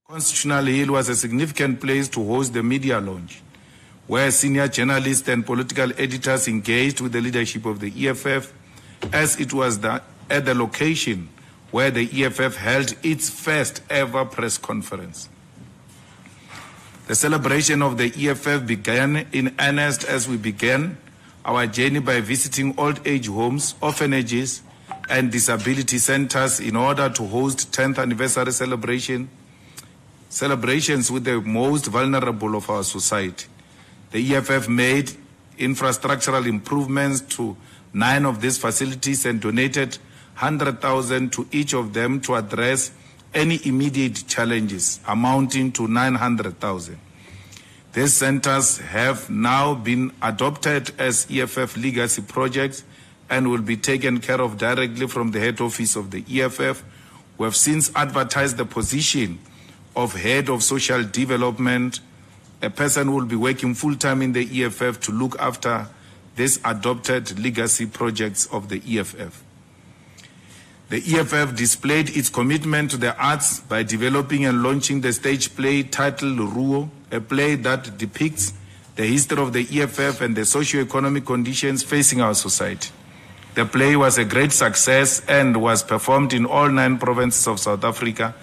Constitutional Hill was a significant place to host the media launch, where senior journalists and political editors engaged with the leadership of the EFF, as it was at the location where the EFF held its first ever press conference. The celebration of the EFF began in earnest as we began our journey by visiting old age homes, orphanages, and disability centers in order to host 10th anniversary celebrations with the most vulnerable of our society. The EFF made infrastructural improvements to 9 of these facilities and donated 100,000 to each of them to address any immediate challenges, amounting to 900,000. These centers have now been adopted as EFF legacy projects and will be taken care of directly from the head office of the EFF. We have since advertised the position of Head of Social Development. A person will be working full-time in the EFF to look after these adopted legacy projects of the EFF. The EFF displayed its commitment to the arts by developing and launching the stage play titled Ruo, a play that depicts the history of the EFF and the socio-economic conditions facing our society. The play was a great success and was performed in all 9 provinces of South Africa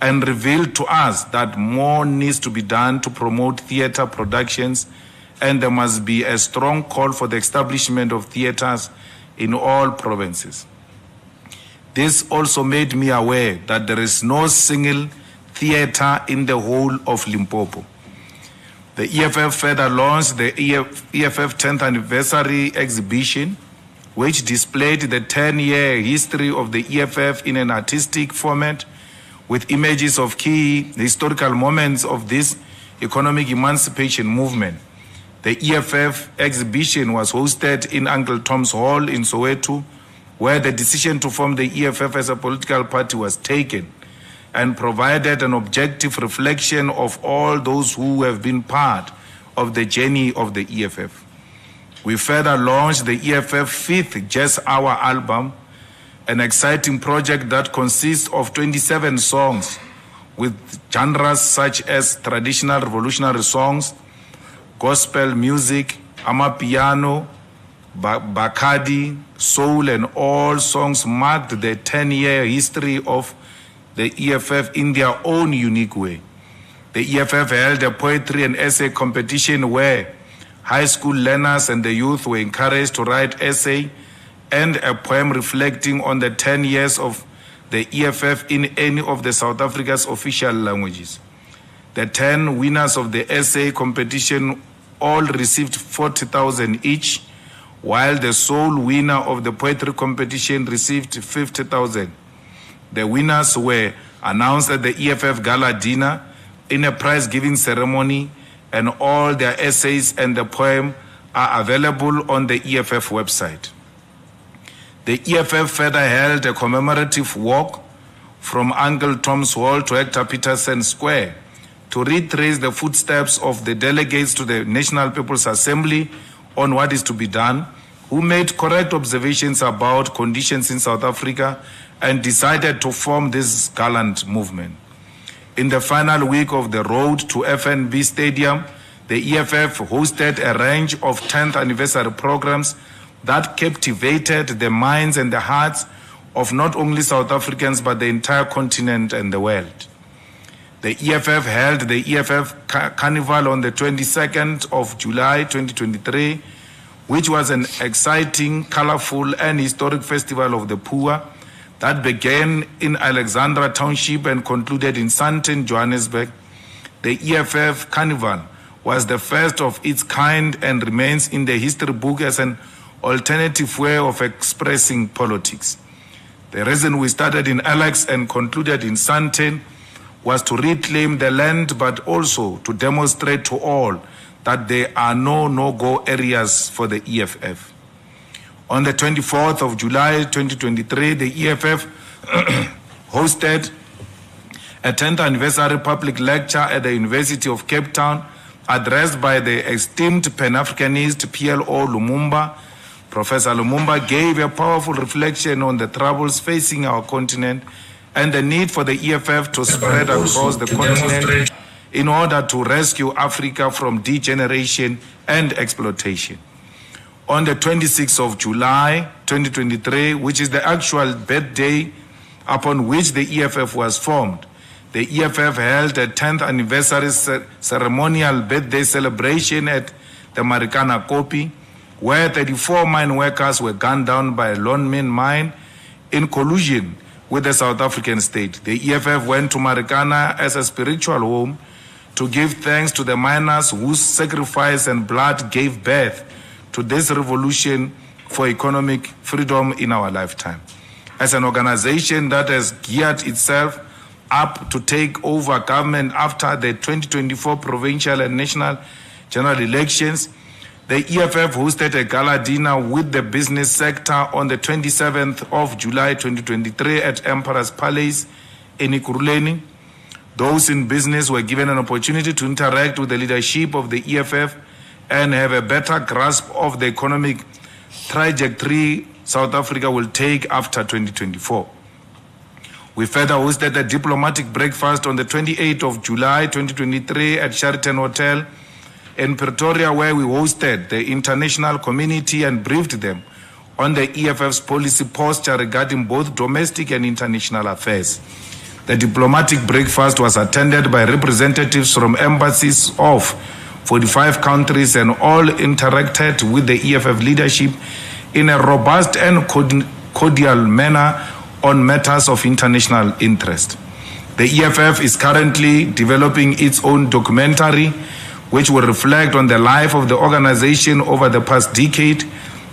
and revealed to us that more needs to be done to promote theatre productions, and there must be a strong call for the establishment of theatres in all provinces. This also made me aware that there is no single theatre in the whole of Limpopo. The EFF further launched the EFF 10th anniversary exhibition, which displayed the 10-year history of the EFF in an artistic format with images of key historical moments of this economic emancipation movement. The EFF exhibition was hosted in Uncle Tom's Hall in Soweto, where the decision to form the EFF as a political party was taken, and provided an objective reflection of all those who have been part of the journey of the EFF. We further launched the EFF 5th Jazz Hour album, an exciting project that consists of 27 songs with genres such as traditional revolutionary songs, gospel music, amapiano, Bacardi, soul, and all songs marked the 10-year history of the EFF in their own unique way. The EFF held a poetry and essay competition where high school learners and the youth were encouraged to write essay and a poem reflecting on the 10 years of the EFF in any of the South Africa's official languages. The 10 winners of the essay competition all received 40,000 each, while the sole winner of the poetry competition received 50,000. The winners were announced at the EFF Gala Dinner in a prize-giving ceremony, and all their essays and the poem are available on the EFF website. The EFF further held a commemorative walk from Uncle Tom's Hall to Hector Peterson Square to retrace the footsteps of the delegates to the National People's Assembly on what is to be done, who made correct observations about conditions in South Africa and decided to form this gallant movement. In the final week of the road to FNB Stadium, the EFF hosted a range of 10th anniversary programs that captivated the minds and the hearts of not only South Africans but the entire continent and the world. The EFF held the EFF Carnival on the 22nd of July 2023, which was an exciting, colorful, and historic festival of the poor that began in Alexandra Township and concluded in Sandton, Johannesburg. The EFF Carnival was the first of its kind and remains in the history book as an alternative way of expressing politics. The reason we started in Alex and concluded in Sandton was to reclaim the land, but also to demonstrate to all that there are no-go areas for the EFF. On the 24th of July 2023, the EFF hosted a 10th anniversary public lecture at the University of Cape Town, addressed by the esteemed Pan-Africanist PLO Lumumba. Professor Lumumba gave a powerful reflection on the troubles facing our continent and the need for the EFF to spread across the continent in order to rescue Africa from degeneration and exploitation. On the 26th of July 2023, which is the actual birthday upon which the EFF was formed, the EFF held a 10th anniversary ceremonial birthday celebration at the Marikana Kopi, where 34 mine workers were gunned down by a lone man mine in collusion with the South African state. The EFF went to Marikana as a spiritual home to give thanks to the miners whose sacrifice and blood gave birth to this revolution for economic freedom in our lifetime. As an organization that has geared itself up to take over government after the 2024 provincial and national general elections, the EFF hosted a gala dinner with the business sector on the 27th of July 2023 at Emperor's Palace in Ekurhuleni. Those in business were given an opportunity to interact with the leadership of the EFF and have a better grasp of the economic trajectory South Africa will take after 2024. We further hosted a diplomatic breakfast on the 28th of July 2023 at Sheraton Hotel in Pretoria, where we hosted the international community and briefed them on the EFF's policy posture regarding both domestic and international affairs. The diplomatic breakfast was attended by representatives from embassies of 45 countries and all interacted with the EFF leadership in a robust and cordial manner on matters of international interest. The EFF is currently developing its own documentary which will reflect on the life of the organization over the past decade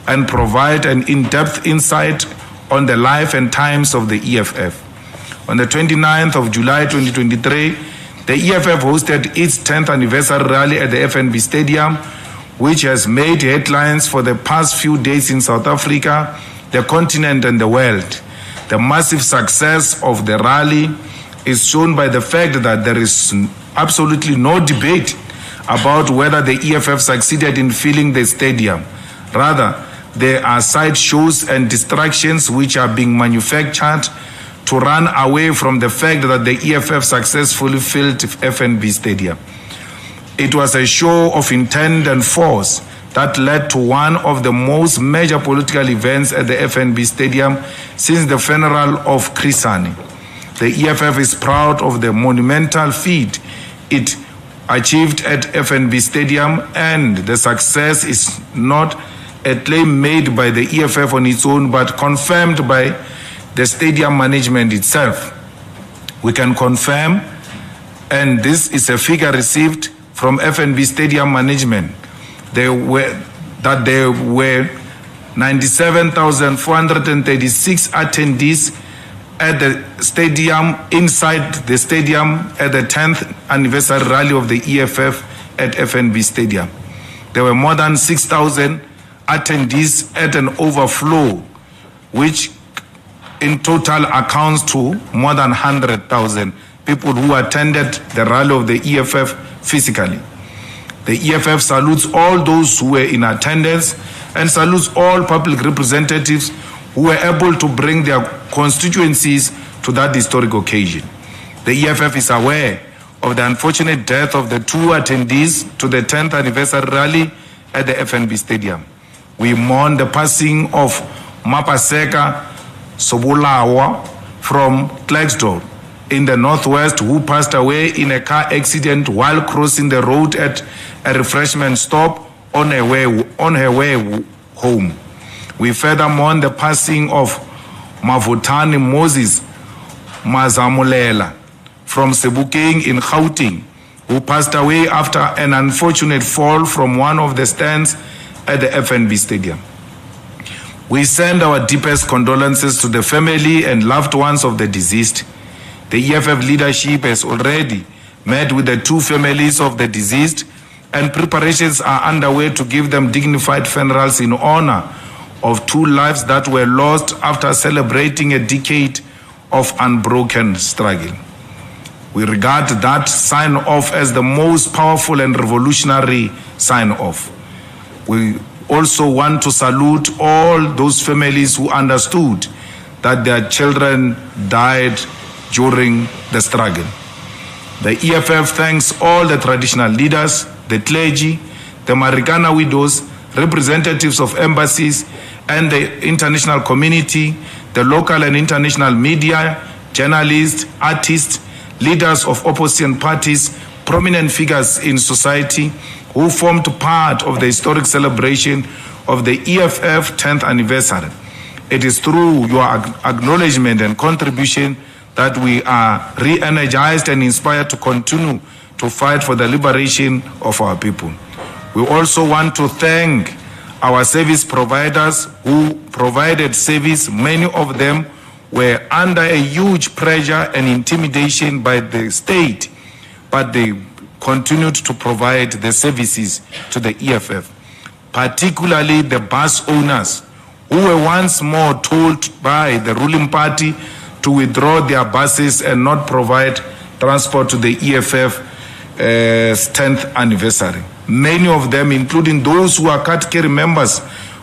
and provide an in-depth insight on the life and times of the EFF. On the 29th of July 2023, the EFF hosted its 10th anniversary rally at the FNB Stadium, which has made headlines for the past few days in South Africa, the continent and the world. The massive success of the rally is shown by the fact that there is absolutely no debate about whether the EFF succeeded in filling the stadium. Rather, there are side shows and distractions which are being manufactured to run away from the fact that the EFF successfully filled FNB Stadium. It was a show of intent and force that led to one of the most major political events at the FNB Stadium since the funeral of Chris Hani. The EFF is proud of the monumental feat it achieved at FNB Stadium, and the success is not a claim made by the EFF on its own, but confirmed by the stadium management itself. We can confirm, and this is a figure received from FNB Stadium management, there were 97,436 attendees at the stadium, inside the stadium, at the 10th anniversary rally of the EFF at FNB Stadium. There were more than 6,000 attendees at an overflow, which in total accounts to more than 100,000 people who attended the rally of the EFF physically. The EFF salutes all those who were in attendance and salutes all public representatives who were able to bring their constituencies to that historic occasion. The EFF is aware of the unfortunate death of the two attendees to the 10th anniversary rally at the FNB Stadium. We mourn the passing of Mapaseka Sobulawa from Klerksdorp in the northwest, who passed away in a car accident while crossing the road at a refreshment stop on her way home. We further mourn the passing of Mavutani Moses Mazamulela from Sebokeng in Gauteng, who passed away after an unfortunate fall from one of the stands at the FNB Stadium. We send our deepest condolences to the family and loved ones of the deceased. The EFF leadership has already met with the two families of the deceased, and preparations are underway to give them dignified funerals in honor of two lives that were lost after celebrating a decade of unbroken struggle. We regard that sign-off as the most powerful and revolutionary sign-off. We also want to salute all those families who understood that their children died during the struggle. The EFF thanks all the traditional leaders, the clergy, the Marikana widows, representatives of embassies and the international community, the local and international media, journalists, artists, leaders of opposition parties, prominent figures in society who formed part of the historic celebration of the EFF 10th anniversary. It is through your acknowledgement and contribution that we are re-energized and inspired to continue to fight for the liberation of our people. We also want to thank our service providers who provided service. Many of them were under a huge pressure and intimidation by the state, but they continued to provide the services to the EFF, particularly the bus owners who were once more told by the ruling party to withdraw their buses and not provide transport to the EFF 10th anniversary. Many of them, including those who are category members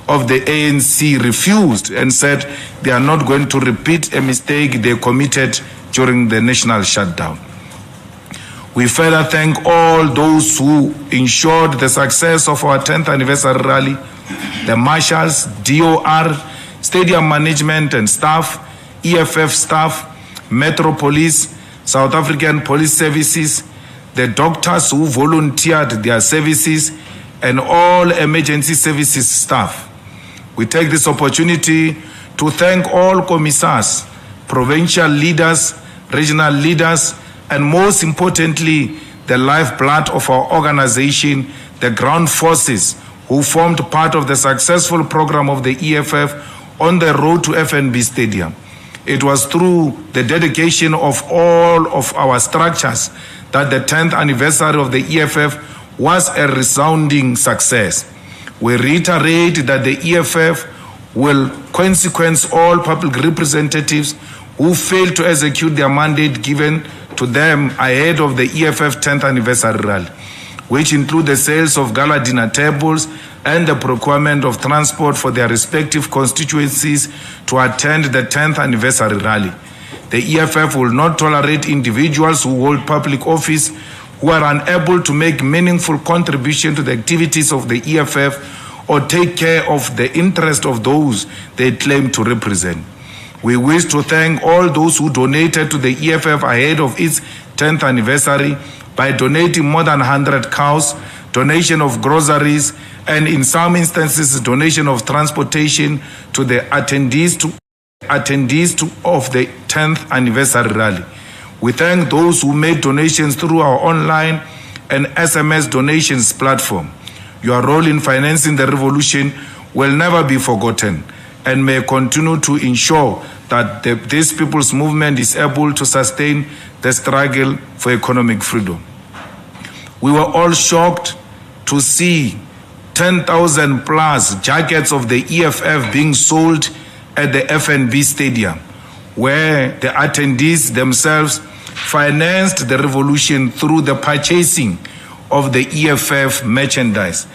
of the ANC, refused and said they are not going to repeat a mistake they committed during the national shutdown. We further thank all those who ensured the success of our 10th anniversary rally, the marshals, DOR, stadium management and staff, EFF staff, Metro Police, South African Police Services, the doctors who volunteered their services, and all emergency services staff. We take this opportunity to thank all commissars, provincial leaders, regional leaders, and most importantly, the lifeblood of our organization, the ground forces, who formed part of the successful program of the EFF on the road to FNB Stadium. It was through the dedication of all of our structures that the 10th anniversary of the EFF was a resounding success. We reiterate that the EFF will consequence all public representatives who failed to execute their mandate given to them ahead of the EFF 10th anniversary rally, which include the sales of gala dinner tables and the procurement of transport for their respective constituencies to attend the 10th anniversary rally. The EFF will not tolerate individuals who hold public office who are unable to make meaningful contribution to the activities of the EFF or take care of the interest of those they claim to represent. We wish to thank all those who donated to the EFF ahead of its 10th anniversary by donating more than 100 cows, donation of groceries, and in some instances, donation of transportation to the attendees of the 10th anniversary rally. We thank those who made donations through our online and SMS donations platform. Your role in financing the revolution will never be forgotten and may continue to ensure that this people's movement is able to sustain the struggle for economic freedom. We were all shocked to see 10,000 plus jackets of the EFF being sold at the FNB Stadium, where the attendees themselves financed the revolution through the purchasing of the EFF merchandise,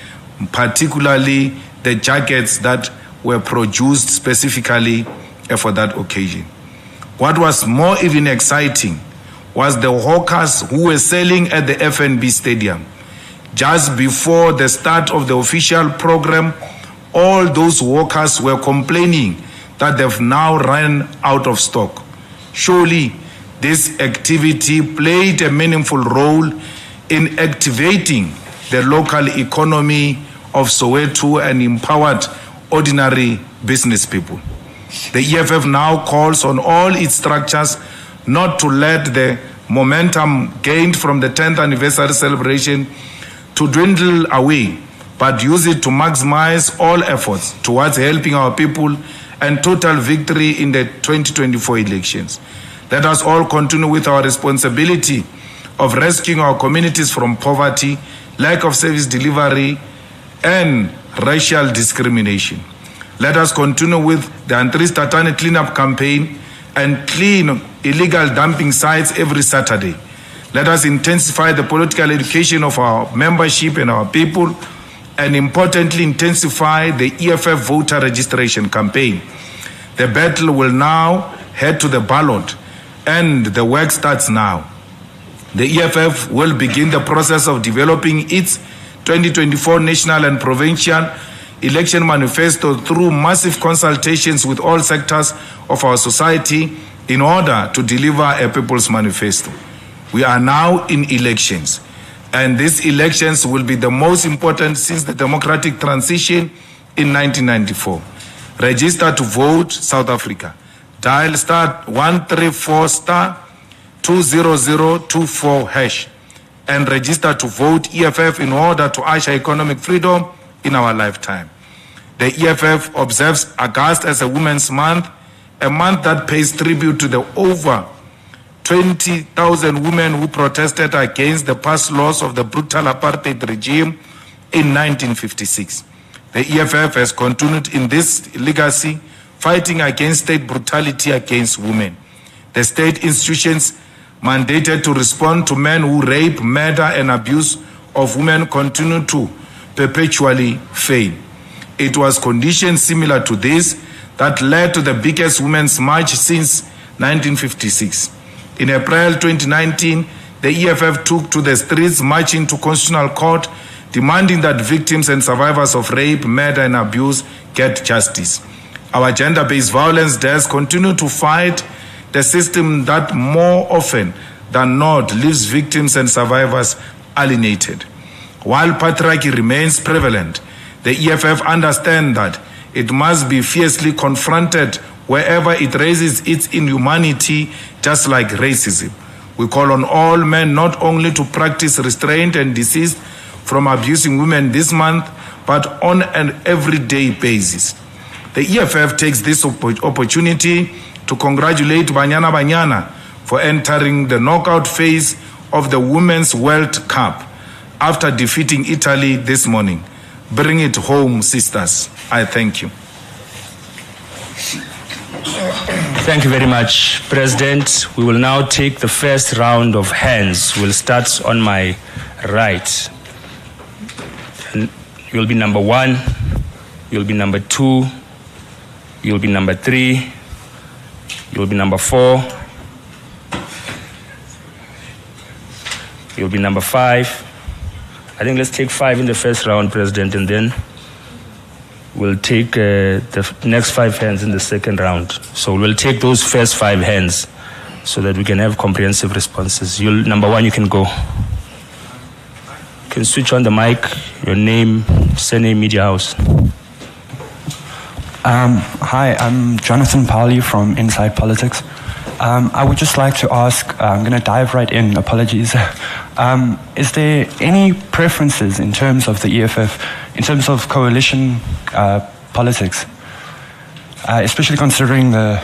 particularly the jackets that were produced specifically for that occasion. What was more even exciting was the hawkers who were selling at the FNB Stadium. Just before the start of the official program, all those hawkers were complaining that they've now run out of stock. Surely, this activity played a meaningful role in activating the local economy of Soweto and empowered ordinary business people. The EFF now calls on all its structures not to let the momentum gained from the 10th anniversary celebration to dwindle away, but use it to maximize all efforts towards helping our people and total victory in the 2024 elections. Let us all continue with our responsibility of rescuing our communities from poverty, lack of service delivery, and racial discrimination. Let us continue with the Antris Tatane cleanup campaign and clean illegal dumping sites every Saturday. Let us intensify the political education of our membership and our people, and importantly, intensify the EFF voter registration campaign. The battle will now head to the ballot, and the work starts now. The EFF will begin the process of developing its 2024 national and provincial election manifesto through massive consultations with all sectors of our society in order to deliver a people's manifesto. We are now in elections, and these elections will be the most important since the democratic transition in 1994. Register to vote South Africa. Dial *134 20024 hash and register to vote EFF in order to usher economic freedom in our lifetime. The EFF observes August as a Women's Month, a month that pays tribute to the over 20,000 women who protested against the past laws of the brutal apartheid regime in 1956. The EFF has continued in this legacy, fighting against state brutality against women. The state institutions mandated to respond to men who rape, murder, and abuse of women continue to perpetually fail. It was conditions similar to this that led to the biggest women's march since 1956. In April 2019, the EFF took to the streets marching to Constitutional Court, demanding that victims and survivors of rape, murder, and abuse get justice. Our gender-based violence desk continue to fight the system that more often than not leaves victims and survivors alienated. While patriarchy remains prevalent, the EFF understands that it must be fiercely confronted wherever it raises its inhumanity, just like racism. We call on all men not only to practice restraint and desist from abusing women this month, but on an everyday basis. The EFF takes this opportunity to congratulate Banyana Banyana for entering the knockout phase of the Women's World Cup after defeating Italy this morning. Bring it home, sisters. I thank you. Thank you very much, President. We will now take the first round of hands. We'll start on my right. And you'll be number 1, you'll be number 2, you'll be number 3, you'll be number 4, you'll be number 5. I think let's take 5 in the first round, President, and then we'll take the next 5 hands in the second round. So we'll take those first 5 hands so that we can have comprehensive responses. Number 1, you can go. You can switch on the mic, your name, surname, media house. Hi, I'm Jonathan Pauli from Inside Politics. I would just like to ask, I'm going to dive right in, apologies. Is there any preferences in terms of the EFF, in terms of coalition politics? Especially considering the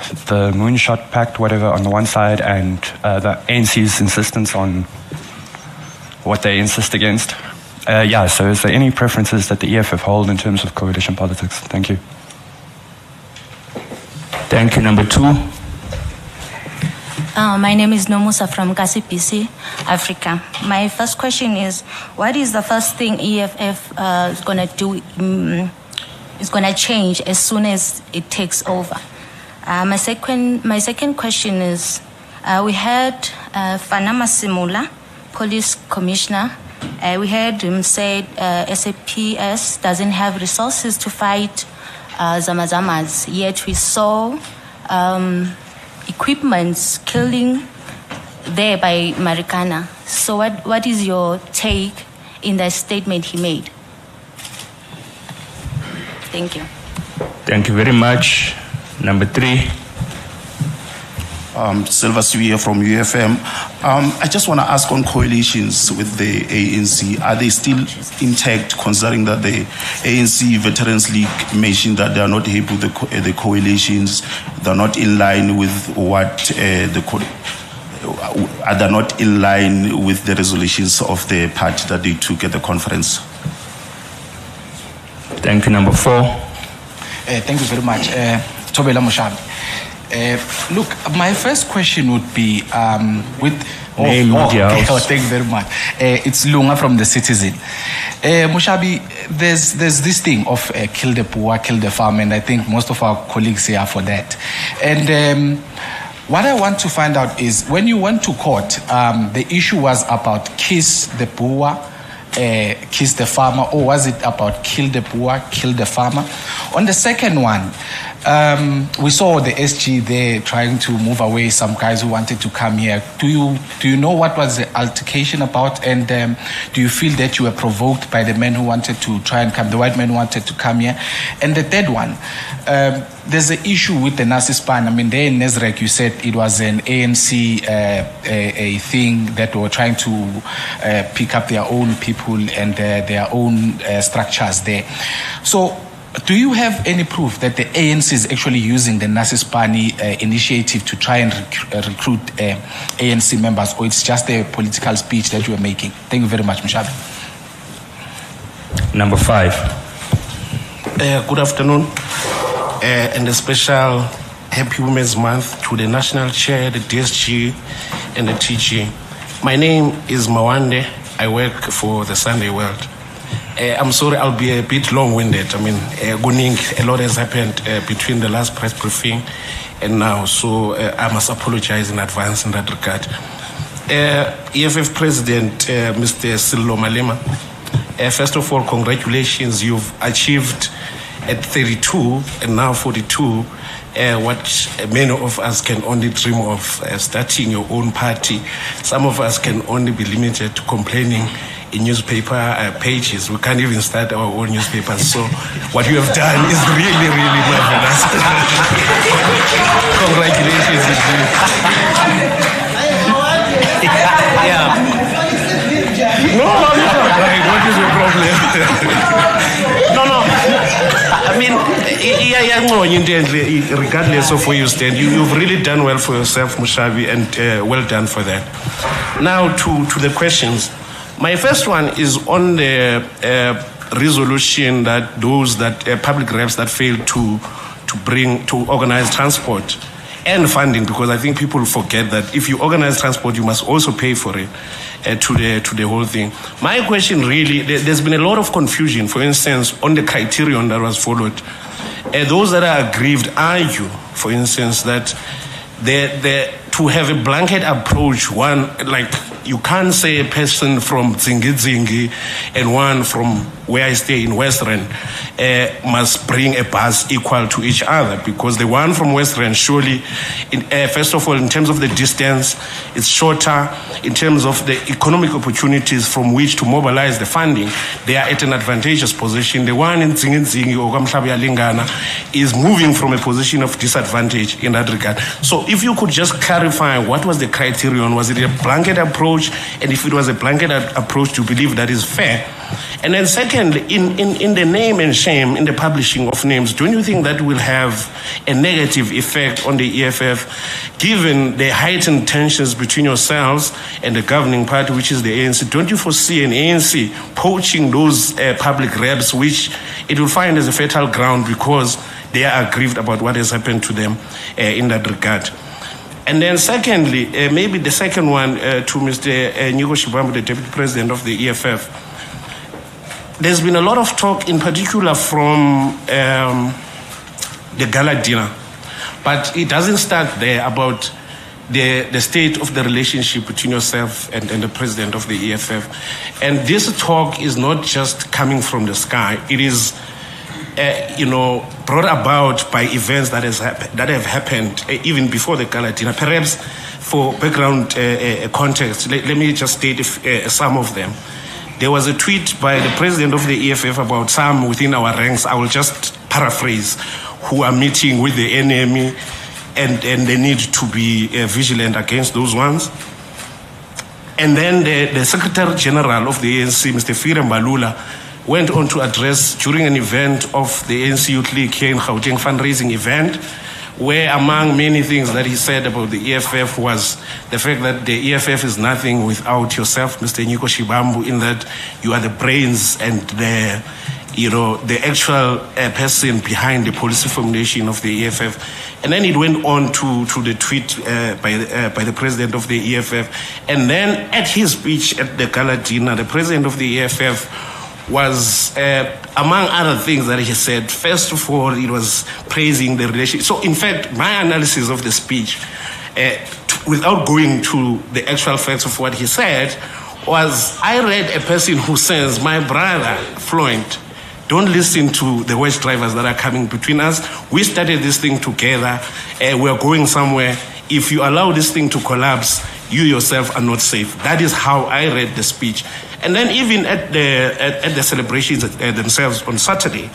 Moonshot Pact, whatever, on the one side, and the ANC's insistence on what they insist against. So is there any preferences that the EFF hold in terms of coalition politics? Thank you. Thank you. Number 2. My name is Nomusa from KCPC, Africa. My first question is, what is the first thing EFF is going to do, is going to change as soon as it takes over? My second question is, we had Fanama Simula, police commissioner. We heard him say SAPS doesn't have resources to fight Zamazamas, yet we saw equipments killing there by Marikana. So what is your take in the statement he made? Thank you. Thank you very much. Number 3. Silva Suia from UFM. I just want to ask on coalitions with the ANC. Are they still intact, considering that the ANC Veterans League mentioned that they are not happy with the coalitions? They're not in line with what are they not in line with the resolutions of the party that they took at the conference? Thank you. Number 4. Thank you very much. Tobela Mushabi. Look, my first question would be with thank you very much. It's Lunga from the Citizen. Mushabi, there's this thing of kill the poor, kill the farm, and I think most of our colleagues here are for that. And what I want to find out is when you went to court, the issue was about kiss the boer, kiss the farmer, or was it about kill the boer, kill the farmer? On the second one, we saw the SG there trying to move away some guys who wanted to come here. Do you know what was the altercation about? And do you feel that you were provoked by the men who wanted to try and come, the white men who wanted to come here? And the third one, there's an issue with the Nasispan. I mean, there in Nezrek, you said it was an ANC a thing that were trying to pick up their own people and their own structures there. So, do you have any proof that the ANC is actually using the Nasispani initiative to try and recruit ANC members, or it's just a political speech that you are making? Thank you very much, Mushabi. Number 5. Good afternoon, and a special Happy Women's Month to the National Chair, the DSG, and the TG. My name is Mawande. I work for the Sunday World. I'm sorry, I'll be a bit long-winded. I mean, a lot has happened between the last press briefing and now, so I must apologize in advance in that regard. EFF President, Mr. Sello Malema, first of all, congratulations. You've achieved at 32 and now 42 what many of us can only dream of, starting your own party. Some of us can only be limited to complaining in newspaper pages. We can't even start our own newspapers. So what you have done is really, really marvelous. Congratulations. Yeah. No, what is your problem? No. I mean, regardless of where you stand, you've really done well for yourself, Mushabi, and well done for that. Now to the questions. My first one is on the resolution that those that public reps that failed to organize transport and funding, because I think people forget that if you organize transport, you must also pay for it to the whole thing. My question really, there's been a lot of confusion, for instance, on the criterion that was followed. Those that are aggrieved argue, for instance, that to have a blanket approach, one, like, you can't say a person from Zingi and one from where I stay in Western must bring a bus equal to each other, because the one from Western surely, first of all, in terms of the distance, it's shorter. In terms of the economic opportunities from which to mobilize the funding, they are at an advantageous position. The one in Zingi or Kamhlabi Lingana is moving from a position of disadvantage in that regard. So if you could just clarify what was the criterion, was it a blanket approach? And if it was a blanket approach, do you believe that is fair? And then second, in the name and shame, in the publishing of names, don't you think that will have a negative effect on the EFF, given the heightened tensions between yourselves and the governing party, which is the ANC? Don't you foresee an ANC poaching those public reps, which it will find as a fertile ground because they are aggrieved about what has happened to them in that regard? And then secondly, maybe the second one to Mr. Nyiko Shibambu, the Deputy President of the EFF. There's been a lot of talk, in particular from the gala dinner, but it doesn't start there, about the state of the relationship between yourself and the President of the EFF. And this talk is not just coming from the sky. It is brought about by events that have happened even before the gala dinner. Perhaps for background context, let me just state some of them. There was a tweet by the president of the EFF about some within our ranks, I will just paraphrase, who are meeting with the enemy and they need to be vigilant against those ones. And then the Secretary General of the ANC, Mr. Fire Mbalula, went on to address during an event of the ANC Youth League here in Gauteng, fundraising event, where among many things that he said about the EFF was the fact that the EFF is nothing without yourself, Mr. Nyiko Shibambu, in that you are the brains and the actual person behind the policy formulation of the EFF. And then it went on to the tweet by the president of the EFF. And then at his speech at the gala dinner, the president of the EFF was, among other things that he said, first of all, it was praising the relationship. So, in fact, my analysis of the speech, without going to the actual facts of what he said, was I read a person who says, my brother, Floyd, don't listen to the wedge drivers that are coming between us. We started this thing together. We're going somewhere. If you allow this thing to collapse, you yourself are not safe. That is how I read the speech. And then even at the celebrations themselves on Saturday,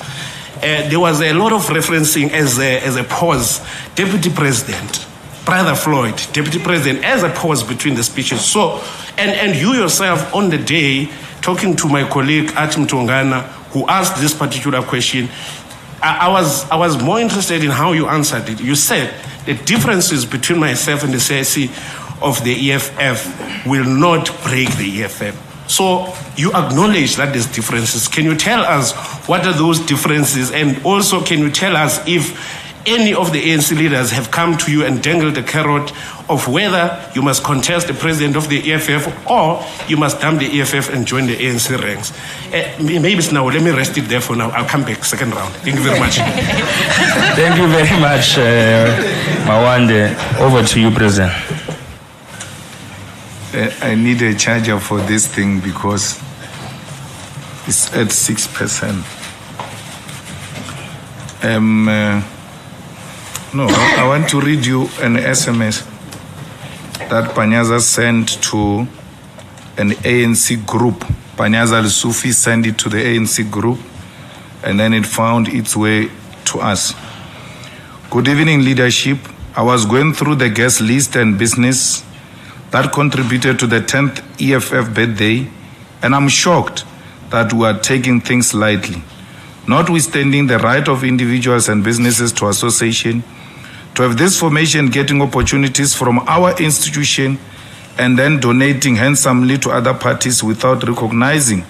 there was a lot of referencing as a pause. Deputy President, Brother Floyd, Deputy President, as a pause between the speeches. So, and you yourself on the day, talking to my colleague Atim Tongana, who asked this particular question, I was more interested in how you answered it. You said the differences between myself and the CIC of the EFF will not break the EFF. So you acknowledge that there's differences. Can you tell us what are those differences? And also, can you tell us if any of the ANC leaders have come to you and dangled the carrot of whether you must contest the president of the EFF or you must dump the EFF and join the ANC ranks? Maybe it's now. Let me rest it there for now. I'll come back second round. Thank you very much. Thank you very much, Mawande. Over to you, President. I need a charger for this thing because it's at 6%. No, I want to read you an SMS that Panyaza sent to an ANC group. Panyaza Al-Sufi sent it to the ANC group, and then it found its way to us. Good evening, leadership. I was going through the guest list and business that contributed to the 10th EFF birthday, and I'm shocked that we are taking things lightly. Notwithstanding the right of individuals and businesses to association, to have this formation getting opportunities from our institution and then donating handsomely to other parties without recognizing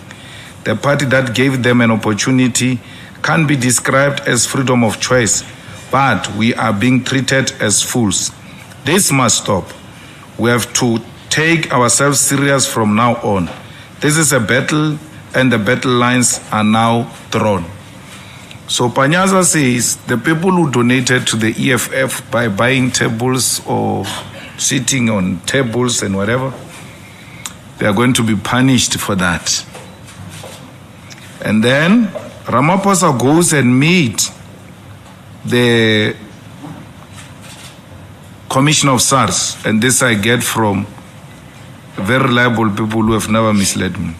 the party that gave them an opportunity can be described as freedom of choice, but we are being treated as fools. This must stop. We have to take ourselves serious from now on. This is a battle, and the battle lines are now drawn. So Panyaza says the people who donated to the EFF by buying tables or sitting on tables and whatever, they are going to be punished for that. And then Ramaphosa goes and meets the Commissioner of SARS, and this I get from very reliable people who have never misled me.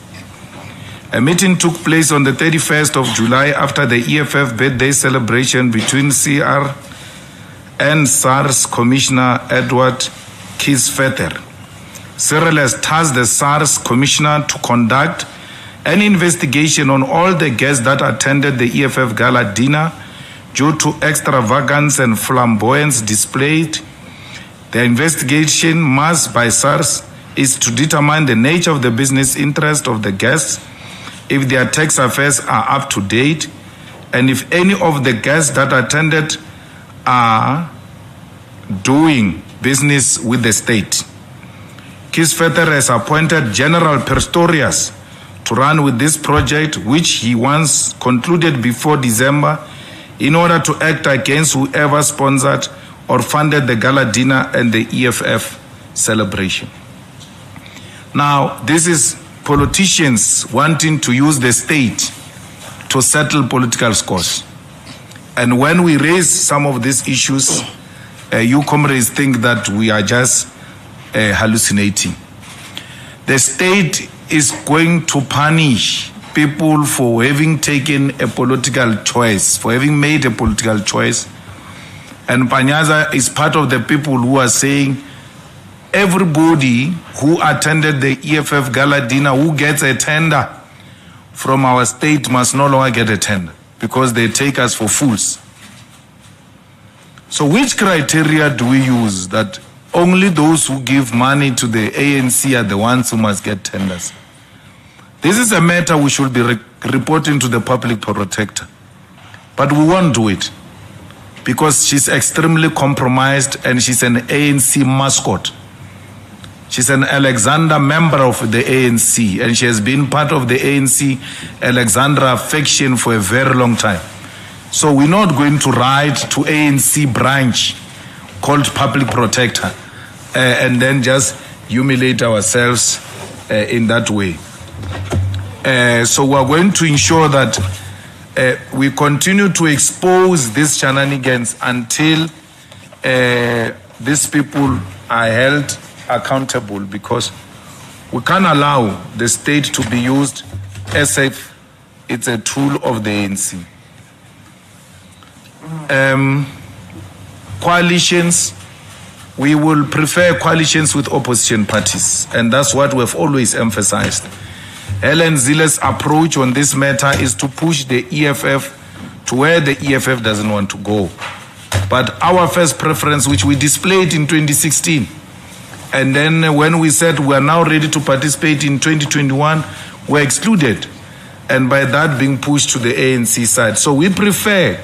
A meeting took place on the 31st of July after the EFF birthday celebration between CR and SARS Commissioner Edward Kieswetter. Cyril has tasked the SARS Commissioner to conduct an investigation on all the guests that attended the EFF Gala dinner due to extravagance and flamboyance displayed. The investigation must by SARS is to determine the nature of the business interest of the guests, if their tax affairs are up to date, and if any of the guests that attended are doing business with the state. Kieswetter has appointed General Pistorius to run with this project, which he once concluded before December, in order to act against whoever sponsored or funded the gala dinner and the EFF celebration. Now, this is politicians wanting to use the state to settle political scores. And when we raise some of these issues, you comrades think that we are just hallucinating. The state is going to punish people for having taken a political choice, for having made a political choice. And Panyaza is part of the people who are saying everybody who attended the EFF Gala dinner who gets a tender from our state must no longer get a tender because they take us for fools. So which criteria do we use that only those who give money to the ANC are the ones who must get tenders? This is a matter we should be reporting to the public protector. But we won't do it because she's extremely compromised and she's an ANC mascot. She's an Alexander member of the ANC, and she has been part of the ANC Alexandra faction for a very long time. So we're not going to write to ANC branch called Public Protector and then just humiliate ourselves in that way. So we're going to ensure that we continue to expose these shenanigans until these people are held accountable, because we can't allow the state to be used as if it's a tool of the ANC. Coalitions, we will prefer coalitions with opposition parties, and that's what we've always emphasized. Helen Zile's approach on this matter is to push the EFF to where the EFF doesn't want to go. But our first preference, which we displayed in 2016, and then when we said we are now ready to participate in 2021, we're excluded, and by that being pushed to the ANC side. So we prefer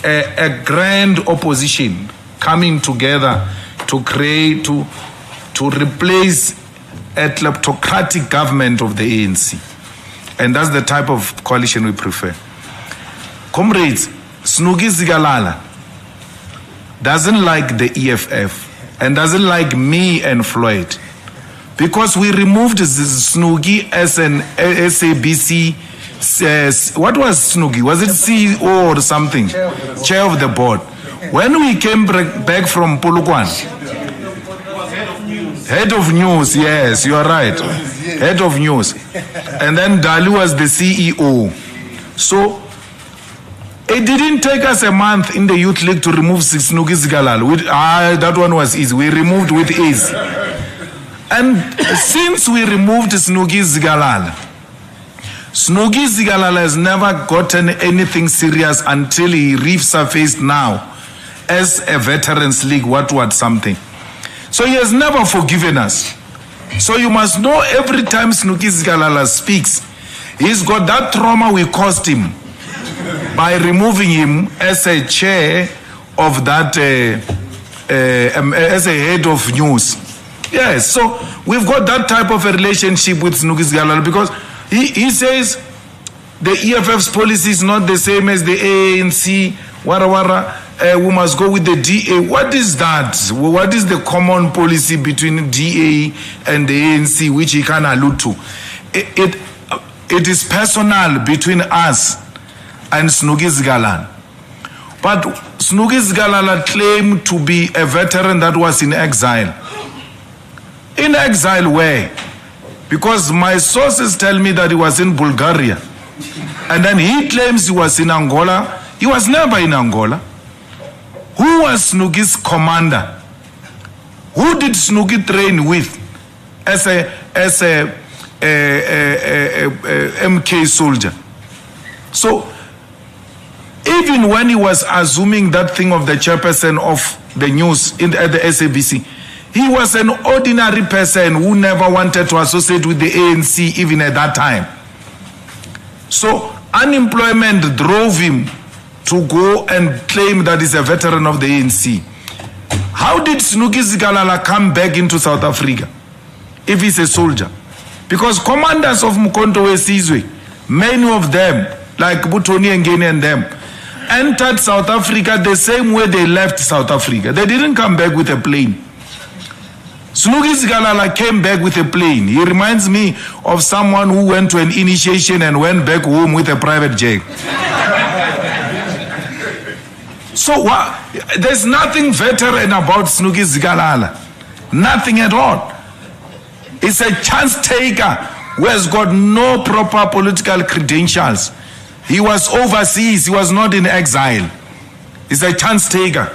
a grand opposition coming together to create, to replace a kleptocratic government of the ANC. And that's the type of coalition we prefer. Comrades, Snugi Zigalala doesn't like the EFF and doesn't like me and Floyd, because we removed Snugi as an SABC. What was Snugi? Was it CEO or something? Chair of the board. When we came back from Polokwane, head of news, yes, you are right. Head of news. And then Dali was the CEO. So it didn't take us a month in the Youth League to remove Snugi Zigalala. That one was easy. We removed with ease. And since we removed Snugi Zigalala, Snugi Zigalala has never gotten anything serious until he resurfaced now as a Veterans League, what something. So he has never forgiven us. So you must know, every time Snugi Zigalala speaks, he's got that trauma we caused him by removing him as a chair of that, as a head of news. Yes, so we've got that type of a relationship with Snugi Zigalala, because he says the EFF's policy is not the same as the ANC, we must go with the DA. What is that? What is the common policy between DA and the ANC, which he can allude to? It is personal between us and Snugi Zigalala. But Snugi Zigalala claimed to be a veteran that was in exile. In exile where? Because my sources tell me that he was in Bulgaria. And then he claims he was in Angola. He was never in Angola. Who was Snugi's commander? Who did Snugi train with as a MK soldier? So even when he was assuming that thing of the chairperson of the news at the SABC, he was an ordinary person who never wanted to associate with the ANC even at that time. So unemployment drove him to go and claim that he's a veteran of the ANC. How did Snugi Zigalala come back into South Africa if he's a soldier? Because commanders of Mkhonto Wesizwe, many of them, like Butoni Ngeni and them, entered South Africa the same way they left South Africa. They didn't come back with a plane. Snugi Zigalala came back with a plane. He reminds me of someone who went to an initiation and went back home with a private jet. So there's nothing veteran about Snugi Zigalala. Nothing at all. It's a chance taker who has got no proper political credentials. He was overseas. He was not in exile. He's a chance taker.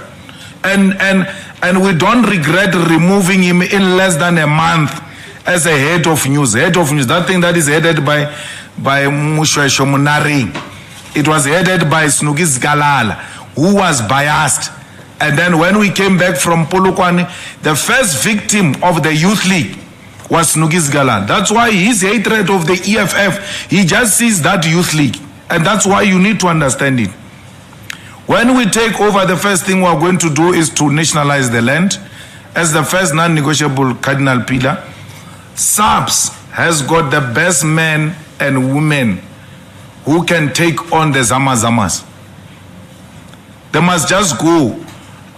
And we don't regret removing him in less than a month as a head of news. Head of news, that thing that is headed by Mushwesho Munari. It was headed by Snugi Zigalala, who was biased. And then when we came back from Polokwane, the first victim of the Youth League was Snugi Zigalala. That's why his hatred of the EFF, he just sees that Youth League. And that's why you need to understand it. When we take over, the first thing we're going to do is to nationalize the land as the first non-negotiable cardinal pillar. SAPS has got the best men and women who can take on the Zama-Zamas. They must just go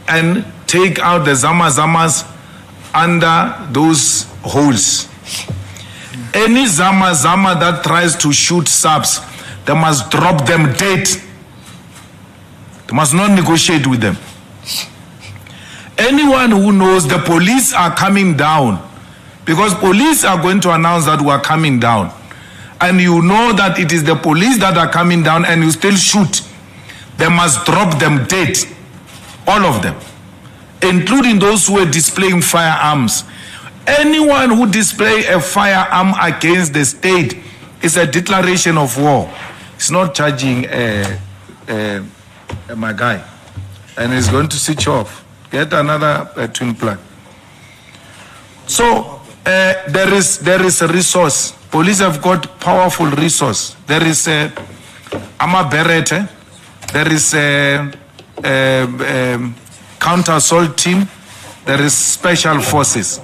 and take out the Zama-Zamas under those holes. Any Zama that tries to shoot subs, they must drop them dead. They must not negotiate with them. Anyone who knows the police are coming down, because police are going to announce that we are coming down, and you know that it is the police that are coming down and you still shoot, they must drop them dead. All of them, including those who are displaying firearms. Anyone who displays a firearm against the state is a declaration of war. It's not charging my guy, and he's going to switch off. Get another twin plug. So there is a resource. Police have got powerful resource. There is a Berete. There is a counter-assault team. There is special forces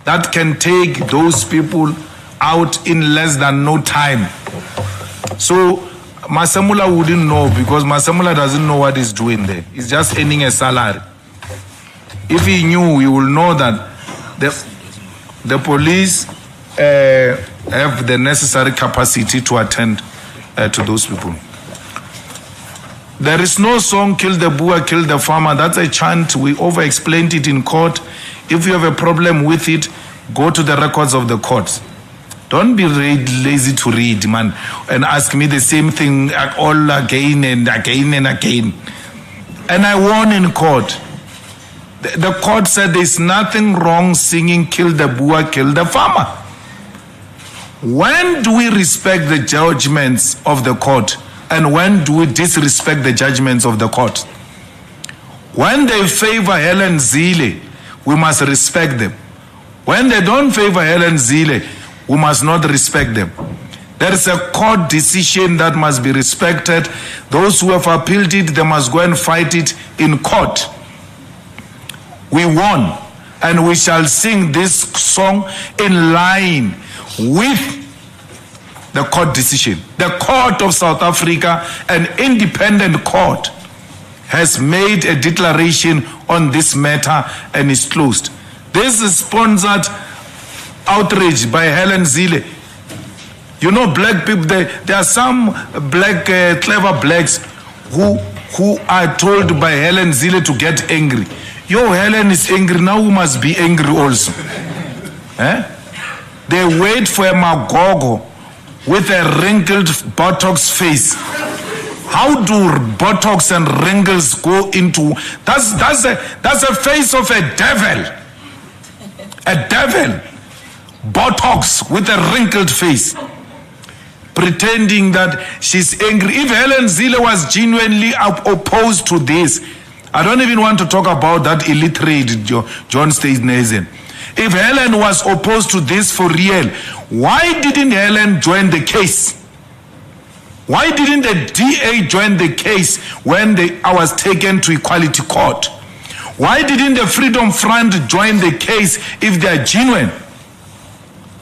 that can take those people out in less than no time. So Masamula wouldn't know, because Masamula doesn't know what he's doing there. He's just earning a salary. If he knew, he will know that the police have the necessary capacity to attend to those people. There is no song, kill the Boer, kill the farmer. That's a chant. We over-explained it in court. If you have a problem with it, go to the records of the courts. Don't be lazy to read, man, and ask me the same thing all again and again and again. And I won in court. The court said there's nothing wrong singing kill the Boer, kill the farmer. When do we respect the judgments of the court? And when do we disrespect the judgments of the court? When they favor Helen Zille, we must respect them. When they don't favor Helen Zille, we must not respect them. There is a court decision that must be respected. Those who have appealed it, they must go and fight it in court. We won, and we shall sing this song in line with the court decision. The Court of South Africa, an independent court, has made a declaration on this matter and is closed. This is sponsored outrage by Helen Zille. You know, black people, there are some black, clever blacks who are told by Helen Zille to get angry. Yo, Helen is angry, now we must be angry also. They wait for a Magogo with a wrinkled Botox face. How do Botox and wrinkles go into? That's a face of a devil. A devil. Botox with a wrinkled face, pretending that she's angry. If Helen Zille was genuinely opposed to this, I don't even want to talk about that illiterate John Steenhuisen. If Helen was opposed to this for real, why didn't Helen join the case? Why didn't the DA join the case when I was taken to Equality Court? Why didn't the Freedom Front join the case if they are genuine?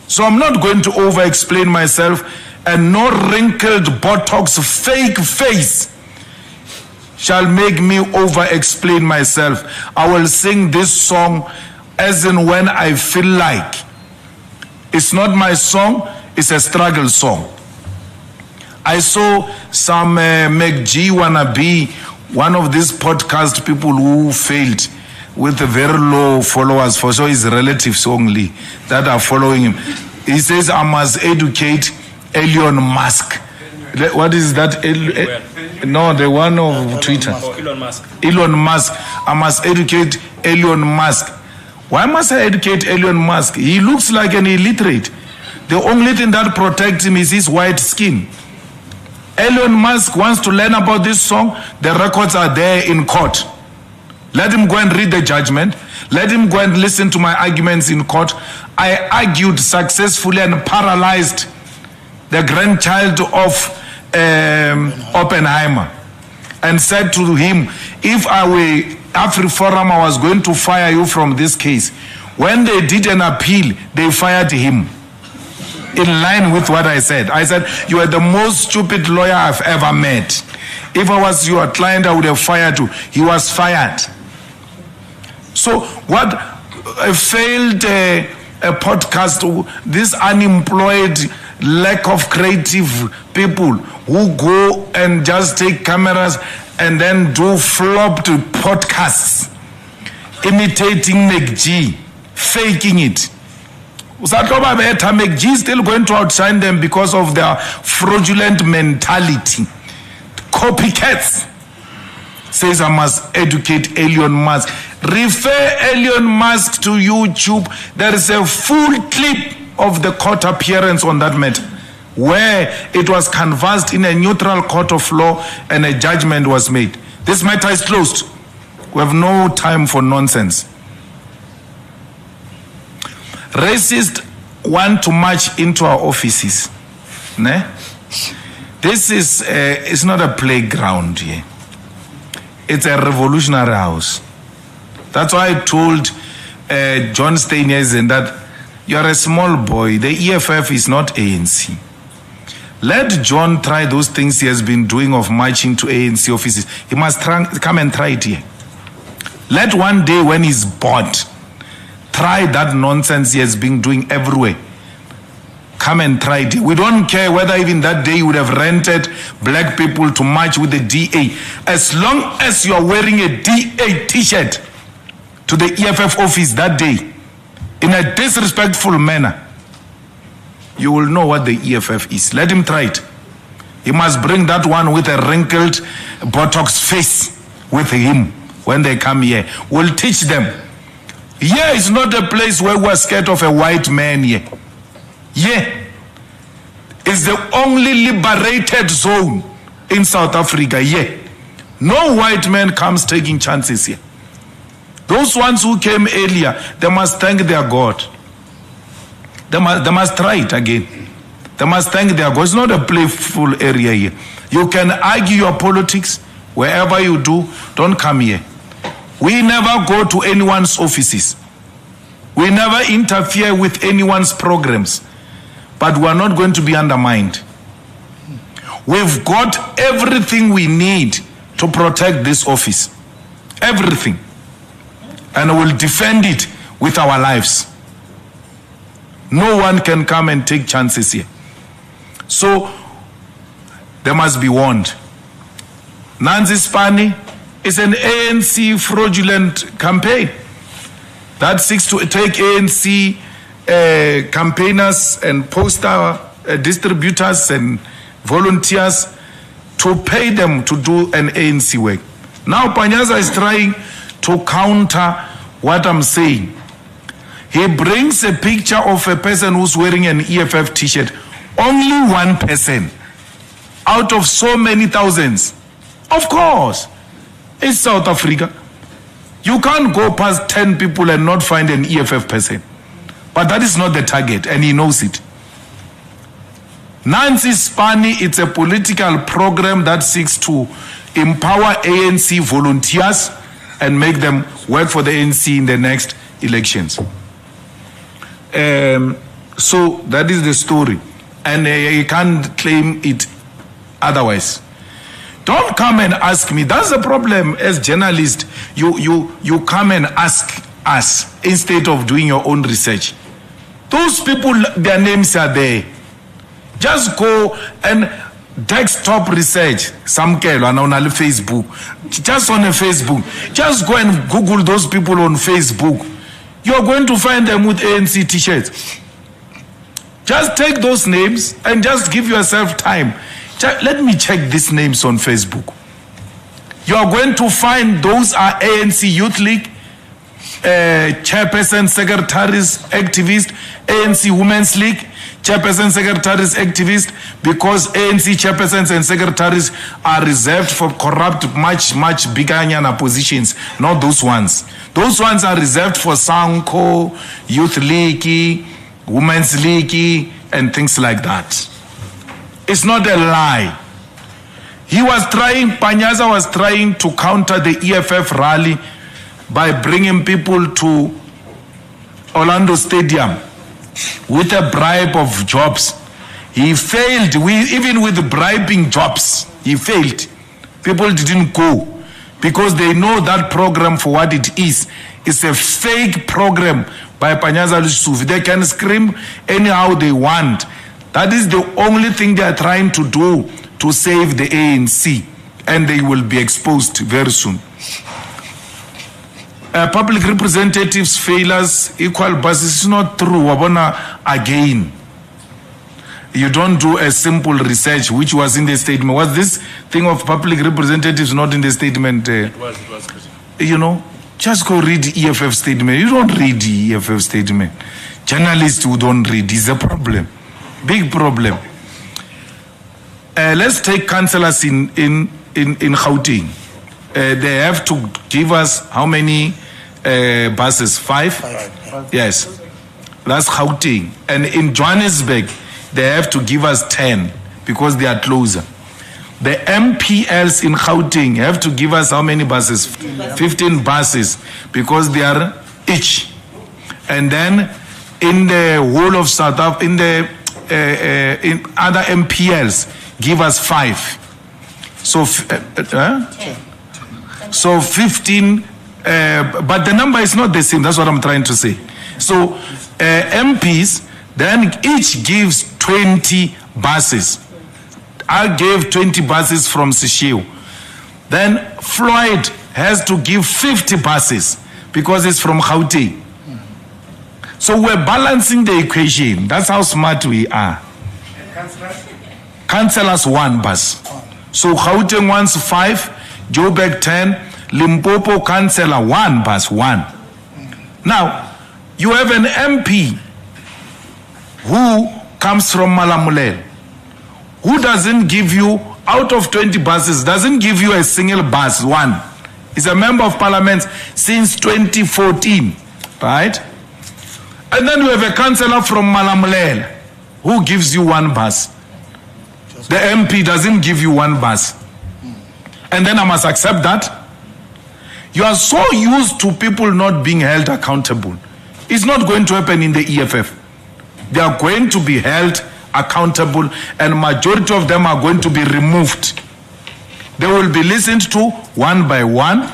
So I'm not going to over-explain myself, and no wrinkled Botox fake face shall make me over-explain myself. I will sing this song as and when I feel like. It's not my song, it's a struggle song. I saw some McG wannabe, one of these podcast people who failed with a very low followers, for sure his relatives only that are following him. He says, I must educate Elon Musk. What is that? No, the one of Twitter. Elon Musk. Elon Musk. I must educate Elon Musk. Why must I educate Elon Musk? He looks like an illiterate. The only thing that protects him is his white skin. Elon Musk wants to learn about this song. The records are there in court. Let him go and read the judgment. Let him go and listen to my arguments in court. I argued successfully and paralyzed the grandchild of Oppenheimer, and said to him, if I were AfriForum, I was going to fire you from this case. When they did an appeal, they fired him. In line with what I said. I said, you are the most stupid lawyer I've ever met. If I was your client, I would have fired you. He was fired. So what failed a podcast, this unemployed, lack of creative people who go and just take cameras and then do flopped podcasts, imitating McG, faking it. McG is still going to outshine them because of their fraudulent mentality. Copycats. Says I must educate Elon Musk. Refer Elon Musk to YouTube. There is a full clip of the court appearance on that matter, where it was canvassed in a neutral court of law and a judgment was made. This matter is closed. We have no time for nonsense. Racists want to march into our offices. Ne? This is it's not a playground here. It's a revolutionary house. That's why I told John Steinhuisen that you are a small boy. The EFF is not ANC. Let John try those things he has been doing of marching to ANC offices. He must come and try it here. Let one day when he's bored, try that nonsense he has been doing everywhere. Come and try it. We don't care whether even that day you would have rented black people to march with the DA. As long as you are wearing a DA t-shirt to the EFF office that day, in a disrespectful manner, you will know what the EFF is. Let him try it. He must bring that one with a wrinkled Botox face with him when they come here. We'll teach them. Here is not a place where we're scared of a white man here. Yeah, it's the only liberated zone in South Africa. Yeah, no white man comes taking chances here. Those ones who came earlier, they must thank their God. They must try it again. They must thank their God. It's not a playful area here. You can argue your politics wherever you do. Don't come here. We never go to anyone's offices. We never interfere with anyone's programs. But we are not going to be undermined. We've got everything we need to protect this office. Everything. And we'll defend it with our lives. No one can come and take chances here. So, they must be warned. Nancy Spani is an ANC fraudulent campaign that seeks to take ANC campaigners and poster distributors and volunteers to pay them to do an ANC work. Now Panyaza is trying to counter what I'm saying. He brings a picture of a person who's wearing an EFF t-shirt. Only one person out of so many thousands. Of course, it's South Africa. You can't go past 10 people and not find an EFF person. But that is not the target, and he knows it. Nancy Spani, it's a political program that seeks to empower ANC volunteers and make them work for the ANC in the next elections. So that is the story. And you can't claim it otherwise. Don't come and ask me. That's the problem as journalists. You come and ask us instead of doing your own research. Those people, their names are there. Just go and desktop research. Samkelo on Facebook. Just on a Facebook. Just go and Google those people on Facebook. You're going to find them with ANC t-shirts. Just take those names and just give yourself time. Let me check these names on Facebook. You are going to find those are ANC Youth League, chairperson, secretaries, activists, ANC Women's League, chairperson, secretaries, activists, because ANC chairpersons and secretaries are reserved for corrupt, much bigger positions, not those ones. Those ones are reserved for Sanko, Youth League, Women's League, and things like that. It's not a lie. Panyaza was trying to counter the EFF rally by bringing people to Orlando Stadium with a bribe of jobs. He failed, even with bribing jobs, he failed. People didn't go because they know that program for what it is. It's a fake program by Panyaza Lusuf. They can scream anyhow they want. That is the only thing they are trying to do to save the ANC, and they will be exposed very soon. Public representatives failures, equal basis is not true. Wabona again. You don't do a simple research, which was in the statement. Was this thing of public representatives not in the statement? It was. You know, just go read the EFF statement. You don't read the EFF statement. Journalists who don't read is a problem. Big problem. Let's take councillors in Gauteng. They have to give us how many buses? Five? Yes. That's Gauteng. And in Johannesburg, they have to give us 10 because they are closer. The MPLs in Gauteng have to give us how many buses? 15 buses because they are each. And then in the whole of South Africa, in other MPLs, give us 5. So, so 15, but the number is not the same. That's what I'm trying to say. So MPs, then each gives 20 buses. I gave 20 buses from Sishio. Then Floyd has to give 50 buses because it's from Gauteng. So we're balancing the equation. That's how smart we are. Councillors 1 bus. So Gauteng wants 5, Joburg 10, Limpopo councillor 1 bus 1. Now, you have an MP who comes from Malamulele, who doesn't give you, out of 20 buses, doesn't give you a single bus, 1. He's a member of parliament since 2014, right? And then you have a councillor from Malamulele who gives you 1 bus. The MP doesn't give you 1 bus. And then I must accept that. You are so used to people not being held accountable. It's not going to happen in the EFF. They are going to be held accountable, and majority of them are going to be removed. They will be listened to one by one,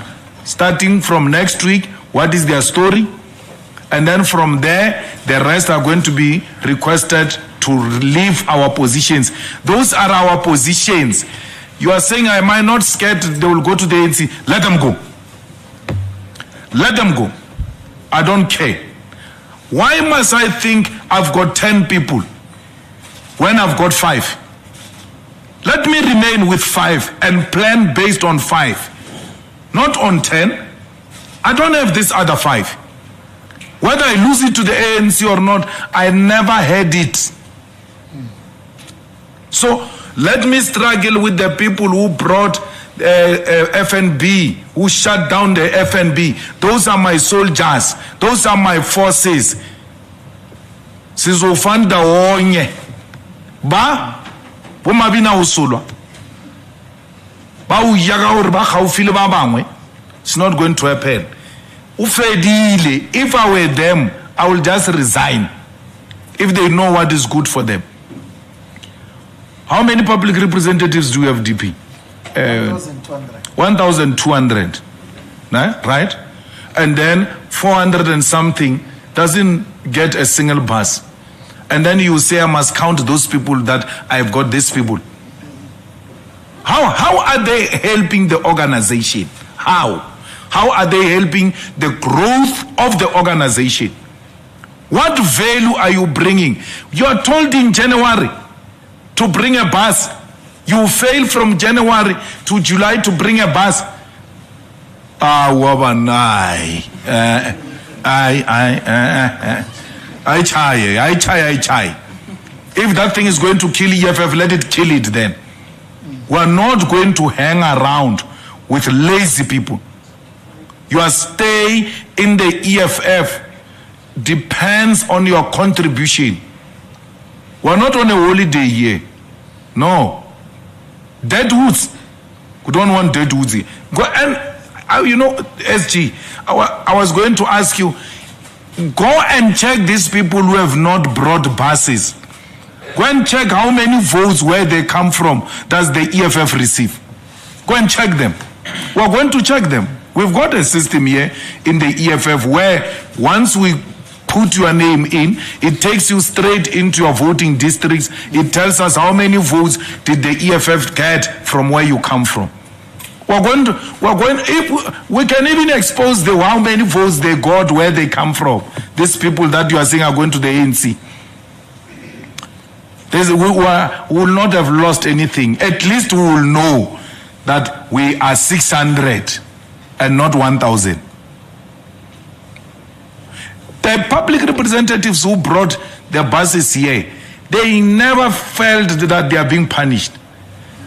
starting from next week. What is their story? And then from there, the rest are going to be requested to leave our positions. Those are our positions. You are saying, am I not scared they will go to the ANC? Let them go. Let them go. I don't care. Why must I think I've got 10 people when I've got 5? Let me remain with 5 and plan based on 5, not on 10. I don't have this other 5. Whether I lose it to the ANC or not, I never had it. So let me struggle with the people who brought FNB, who shut down the FNB. Those are my soldiers. Those are my forces. Sizofanda onye. Ba, bomabina usulwa. Ba uyaga uri ba khaufile ba bangwe. It's not going to happen. Ufedile, if I were them, I will just resign. If they know what is good for them. How many public representatives do you have, DP? 1,200. Right? And then 400 and something doesn't get a single bus. And then you say I must count those people that I've got these people. How are they helping the organization? How are they helping the growth of the organization? What value are you bringing? You are told in January to bring a bus. You fail from January to July to bring a bus. I try. If that thing is going to kill EFF, let it kill it then. We are not going to hang around with lazy people. Your stay in the EFF depends on your contribution. We are not on a holiday here. No. Dead woods. We don't want dead woods here. Go and, you know, SG, I was going to ask you, go and check these people who have not brought buses. Go and check how many votes where they come from does the EFF receive. Go and check them. We're going to check them. We've got a system here in the EFF where once we put your name in, it takes you straight into your voting districts. It tells us how many votes did the EFF get from where you come from. If we can even expose how many votes they got, where they come from. These people that you are saying are going to the ANC. We will not have lost anything. At least we will know that we are 600 and not 1,000. The public representatives who brought the buses here, they never felt that they are being punished.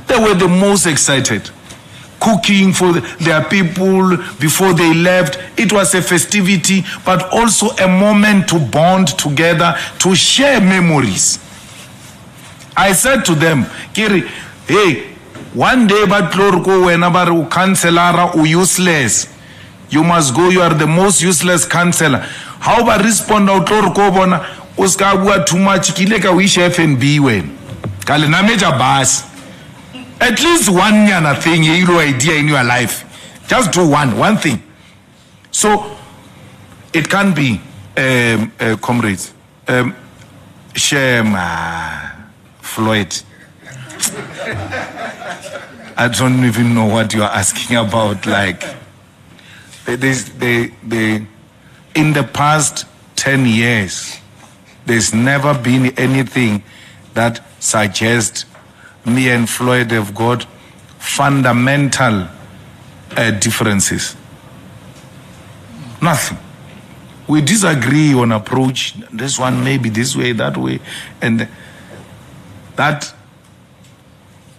They were the most excited. Cooking for their people before they left. It was a festivity, but also a moment to bond together, to share memories. I said to them, Kiri, hey, one day but Lorko whenever you councillor or useless, you must go, you are the most useless councillor. How about respond out Lorko bona uskabua too much kileka wish FNB when? Kalina major bass. At least one thing, you idea in your life. Just do one thing. So it can be comrades. Floyd. I don't even know what you are asking about. Like, in the past 10 years, there's never been anything that suggests me and Floyd have got fundamental differences. Nothing. We disagree on approach. This one may be this way, that way, and that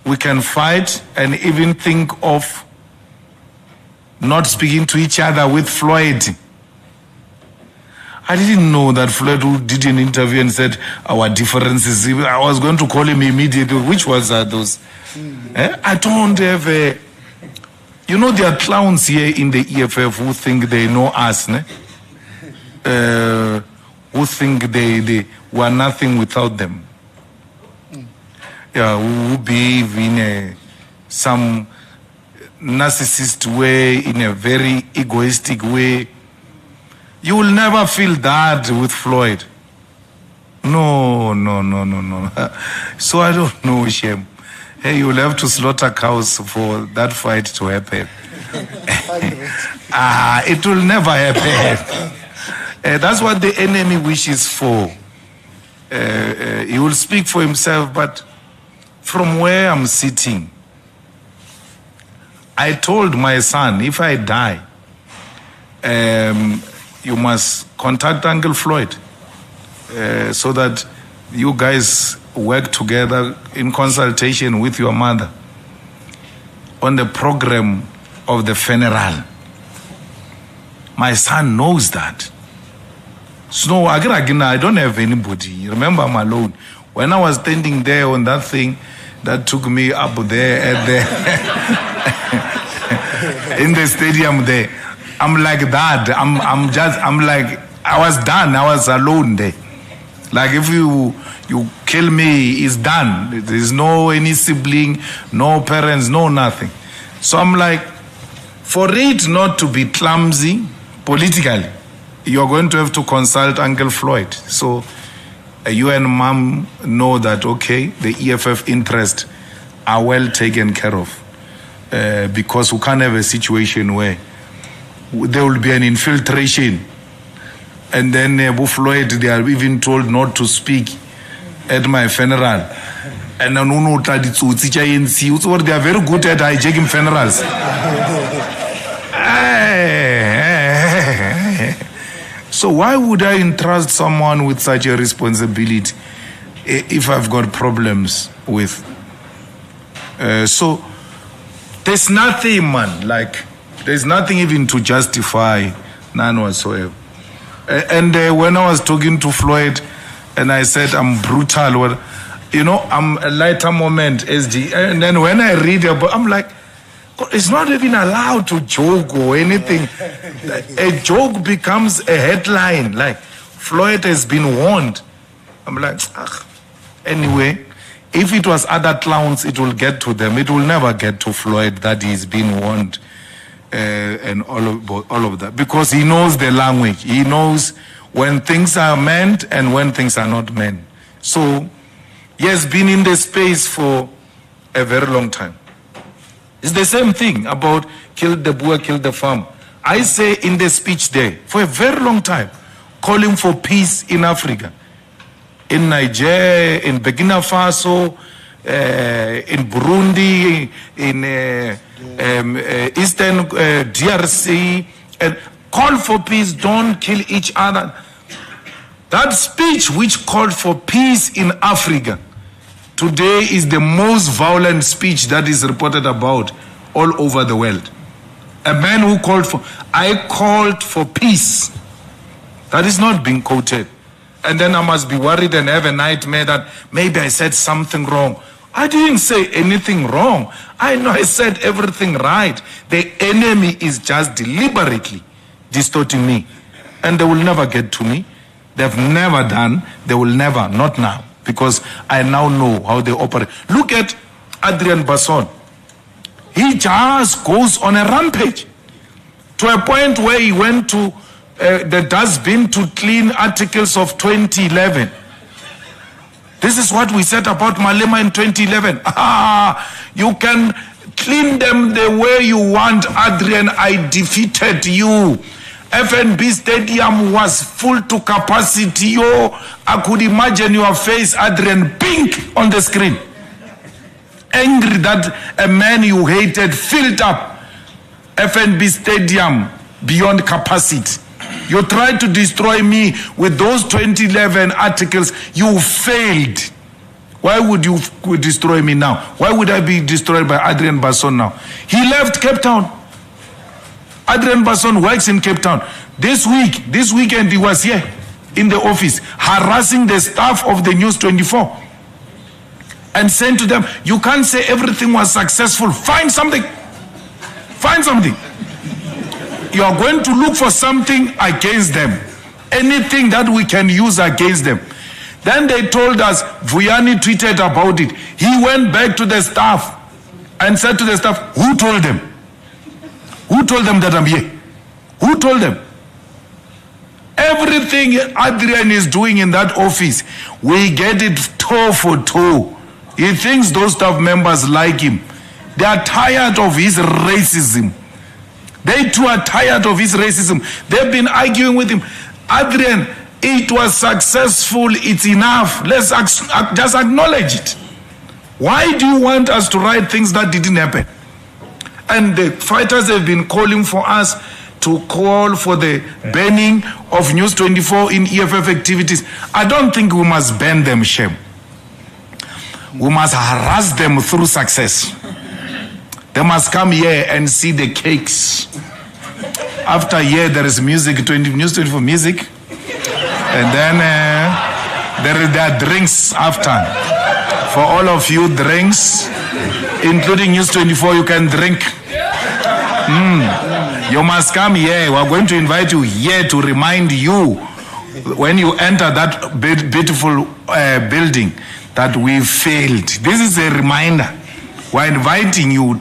we can fight and even think of not speaking to each other with Floyd. I didn't know that Floyd did an interview and said our differences. I was going to call him immediately. Which was those? I don't have a... You know, there are clowns here in the EFF who think they know us, ne? Who think they were nothing without them. Yeah, who behave in some narcissist way, in a very egoistic way. You will never feel that with Floyd. No. So I don't know, Shem. Hey, you will have to slaughter cows for that fight to happen. It will never happen. That's what the enemy wishes for. He will speak for himself, but from where I'm sitting, I told my son, if I die, you must contact Uncle Floyd so that you guys work together in consultation with your mother on the program of the funeral. My son knows that. So I don't have anybody. Remember, I'm alone. When I was standing there on that thing that took me up there at the in the stadium there, I'm like that. I'm like, I was done. I was alone there. Like if you kill me, it's done. There's no any sibling, no parents, no nothing. So I'm like, for it not to be clumsy politically, you're going to have to consult Uncle Floyd. So you and Mom know that, okay, the EFF interests are well taken care of. Because we can't have a situation where there will be an infiltration. And then Floyd, they are even told not to speak at my funeral. And then they are very good at hijacking funerals. So why would I entrust someone with such a responsibility if I've got problems with? So there's nothing, man, like there's nothing even to justify, none whatsoever. And when I was talking to Floyd and I said I'm brutal, well, you know, I'm a lighter moment, SG. And then when I read about, I'm like, it's not even allowed to joke or anything. A joke becomes a headline, like Floyd has been warned. I'm like, anyway, if it was other clowns, it will get to them. It will never get to Floyd that he's been warned. and all of that, because he knows the language. He knows when things are meant and when things are not meant. So he has been in the space for a very long time. It's the same thing about kill the Boer, kill the farm. I say in the speech there for a very long time, calling for peace in Africa, in Niger, in Burkina Faso, in Burundi, in Eastern DRC, and call for peace, don't kill each other. That speech which called for peace in Africa today is the most violent speech that is reported about all over the world. A man who I called for peace. That is not being quoted. And then I must be worried and have a nightmare that maybe I said something wrong. I didn't say anything wrong. I know I said everything right. The enemy is just deliberately distorting me. And they will never get to me. They've never done. They will never, not now. Because I now know how they operate. Look at Adrian Basson. He just goes on a rampage. To a point where he went to the dustbin to clean articles of 2011. This is what we said about Malema in 2011. You can clean them the way you want, Adrian. I defeated you. FNB Stadium was full to capacity. I could imagine your face, Adrian, pink on the screen. Angry that a man you hated filled up FNB Stadium beyond capacity. You tried to destroy me with those 2011 articles. You failed. Why would you destroy me now? Why would I be destroyed by Adrian Basson now? He left Cape Town. Adrian Basson works in Cape Town. This weekend he was here in the office harassing the staff of the News 24 and saying to them, you can't say everything was successful. Find something. Find something. You are going to look for something against them. Anything that we can use against them. Then they told us, Vuyani tweeted about it. He went back to the staff and said to the staff, who told them? Who told them that I'm here? Who told them? Everything Adrian is doing in that office, we get it toe for toe. He thinks those staff members like him. They are tired of his racism. They too are tired of his racism. They've been arguing with him. Adrian, it was successful. It's enough. Let's just acknowledge it. Why do you want us to write things that didn't happen? And the fighters have been calling for us to call for the banning of News 24 in EFF activities. I don't think we must ban them, shame. We must harass them through success. They must come here and see the cakes. After here, there is music, News 24 music. And then there are drinks after. For all of you, drinks, including News 24, you can drink. You must come here. We are going to invite you here to remind you when you enter that beautiful building that we failed. This is a reminder. We're inviting you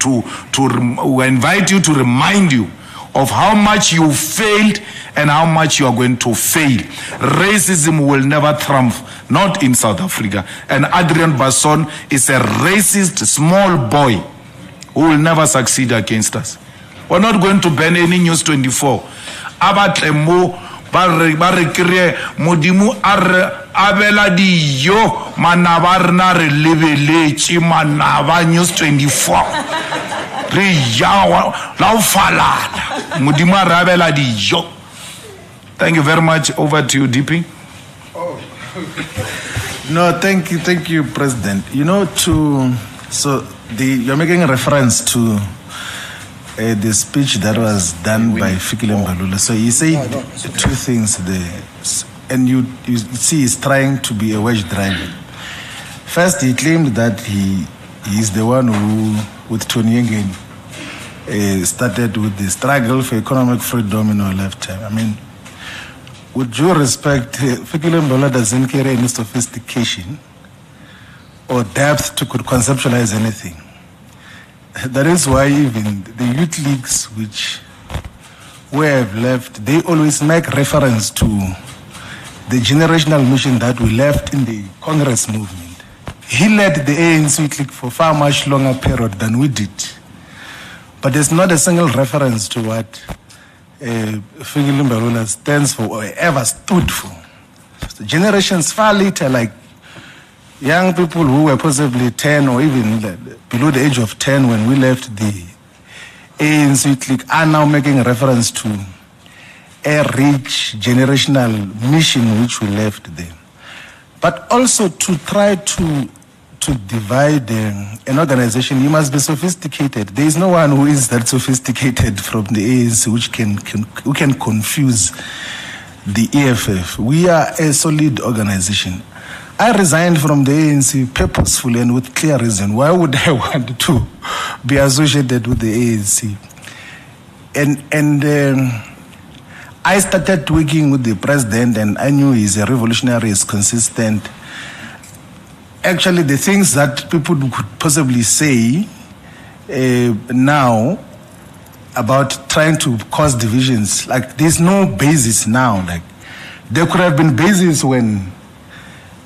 we invite you to remind you of how much you failed and how much you are going to fail. Racism will never triumph, not in South Africa. And Adrian Basson is a racist small boy who will never succeed against us. We're not going to ban any News 24. Abatlemo barekire modimu abela diyo manabarna re lebeletse manaba News 24 re ya la ufalala modimu abela diyo. Thank you very much. Over to you, DP. No, thank you, President. You know, you're making a reference to the speech that was done by Fikile Mbalula. So he said two things there, and you see he's trying to be a wedge driver. First, he claimed that he is the one who, with Tony Yengen, started with the struggle for economic freedom in our lifetime. I mean, with due respect, Fikile Mbalula doesn't carry any sophistication or depth to conceptualize anything. that is why even the youth leagues which we have left, they always make reference to the generational mission that we left in the Congress movement. He led the ANC league for far much longer period than we did. But there's not a single reference to what Fikile Mbalula stands for or ever stood for. So generations far later, like young people who were possibly 10 or even below the age of 10 when we left the ANC clique, are now making reference to a rich generational mission which we left there. But also to try to divide an organization, you must be sophisticated. There is no one who is that sophisticated from the ANC who can confuse the EFF. We are a solid organization. I resigned from the ANC purposefully and with clear reason. Why would I want to be associated with the ANC? And I started working with the president, and I knew he's a revolutionary, he's consistent. Actually, the things that people could possibly say now about trying to cause divisions, like there's no basis now. Like there could have been basis when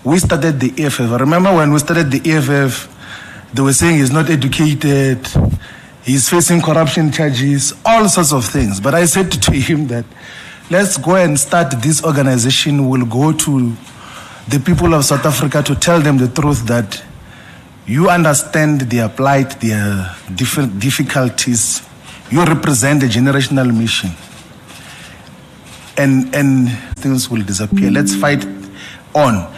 we started the EFF. I remember when we started the EFF, they were saying he's not educated, he's facing corruption charges, all sorts of things. But I said to him that let's go and start this organization. We'll go to the people of South Africa to tell them the truth that you understand their plight, their difficulties. You represent a generational mission. And things will disappear. Let's fight on.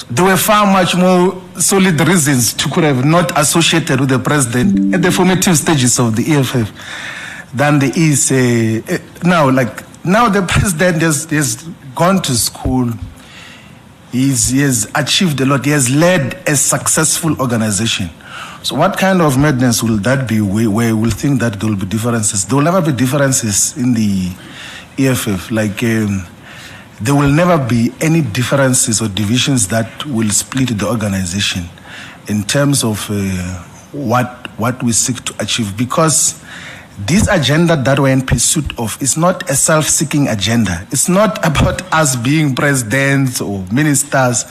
There were far much more solid reasons to could have not associated with the president at the formative stages of the EFF than there is now. Like now, the president has gone to school. He has achieved a lot. He has led a successful organization. So what kind of madness will that be where we'll think that there will be differences? There will never be differences in the EFF. Like there will never be any differences or divisions that will split the organization in terms of what we seek to achieve. Because this agenda that we're in pursuit of is not a self-seeking agenda. It's not about us being presidents or ministers.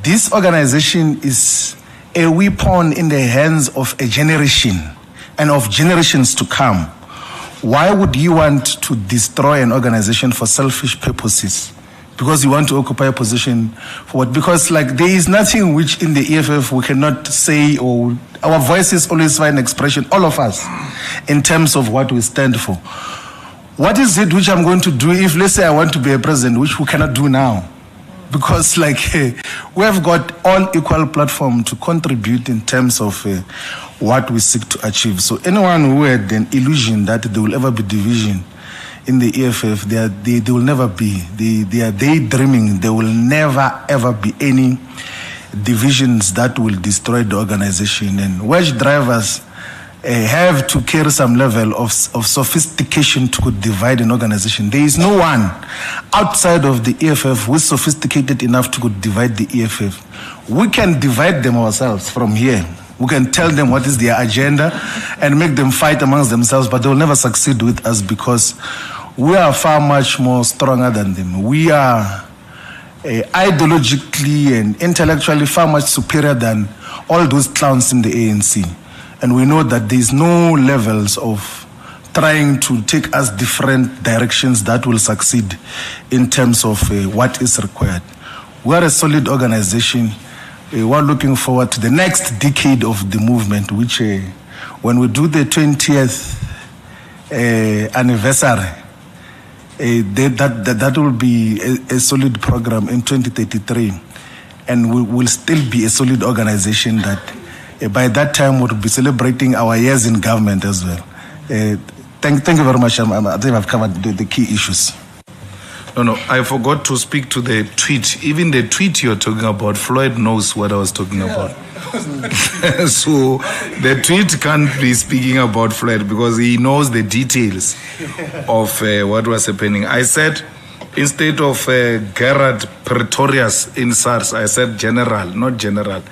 This organization is a weapon in the hands of a generation and of generations to come. Why would you want to destroy an organization for selfish purposes? Because you want to occupy a position for what? Because like there is nothing which in the EFF we cannot say, or our voices always find expression, all of us, in terms of what we stand for. What is it which I'm going to do if, let's say, I want to be a president, which we cannot do now? Because like we have got all equal platform to contribute in terms of what we seek to achieve. So anyone who had an illusion that there will ever be division in the EFF, they will never be. They are daydreaming. There will never ever be any divisions that will destroy the organization. And wedge drivers have to carry some level of sophistication to divide an organization. There is no one outside of the EFF who is sophisticated enough to divide the EFF. We can divide them ourselves from here. We can tell them what is their agenda and make them fight amongst themselves, but they will never succeed with us because we are far much more stronger than them. We are ideologically and intellectually far much superior than all those clowns in the ANC. And we know that there is no levels of trying to take us different directions that will succeed in terms of what is required. We are a solid organization. We are looking forward to the next decade of the movement, which when we do the 20th anniversary, that will be a solid program in 2033. And we will still be a solid organization that by that time we'll be celebrating our years in government as well. Thank you very much. I think I've covered the key issues. No, I forgot to speak to the tweet. Even the tweet you're talking about, Floyd knows what I was talking about. So the tweet can't be speaking about Floyd because he knows the details of what was happening. I said, instead of Gerard Pretorius in SARS, I said general, not general.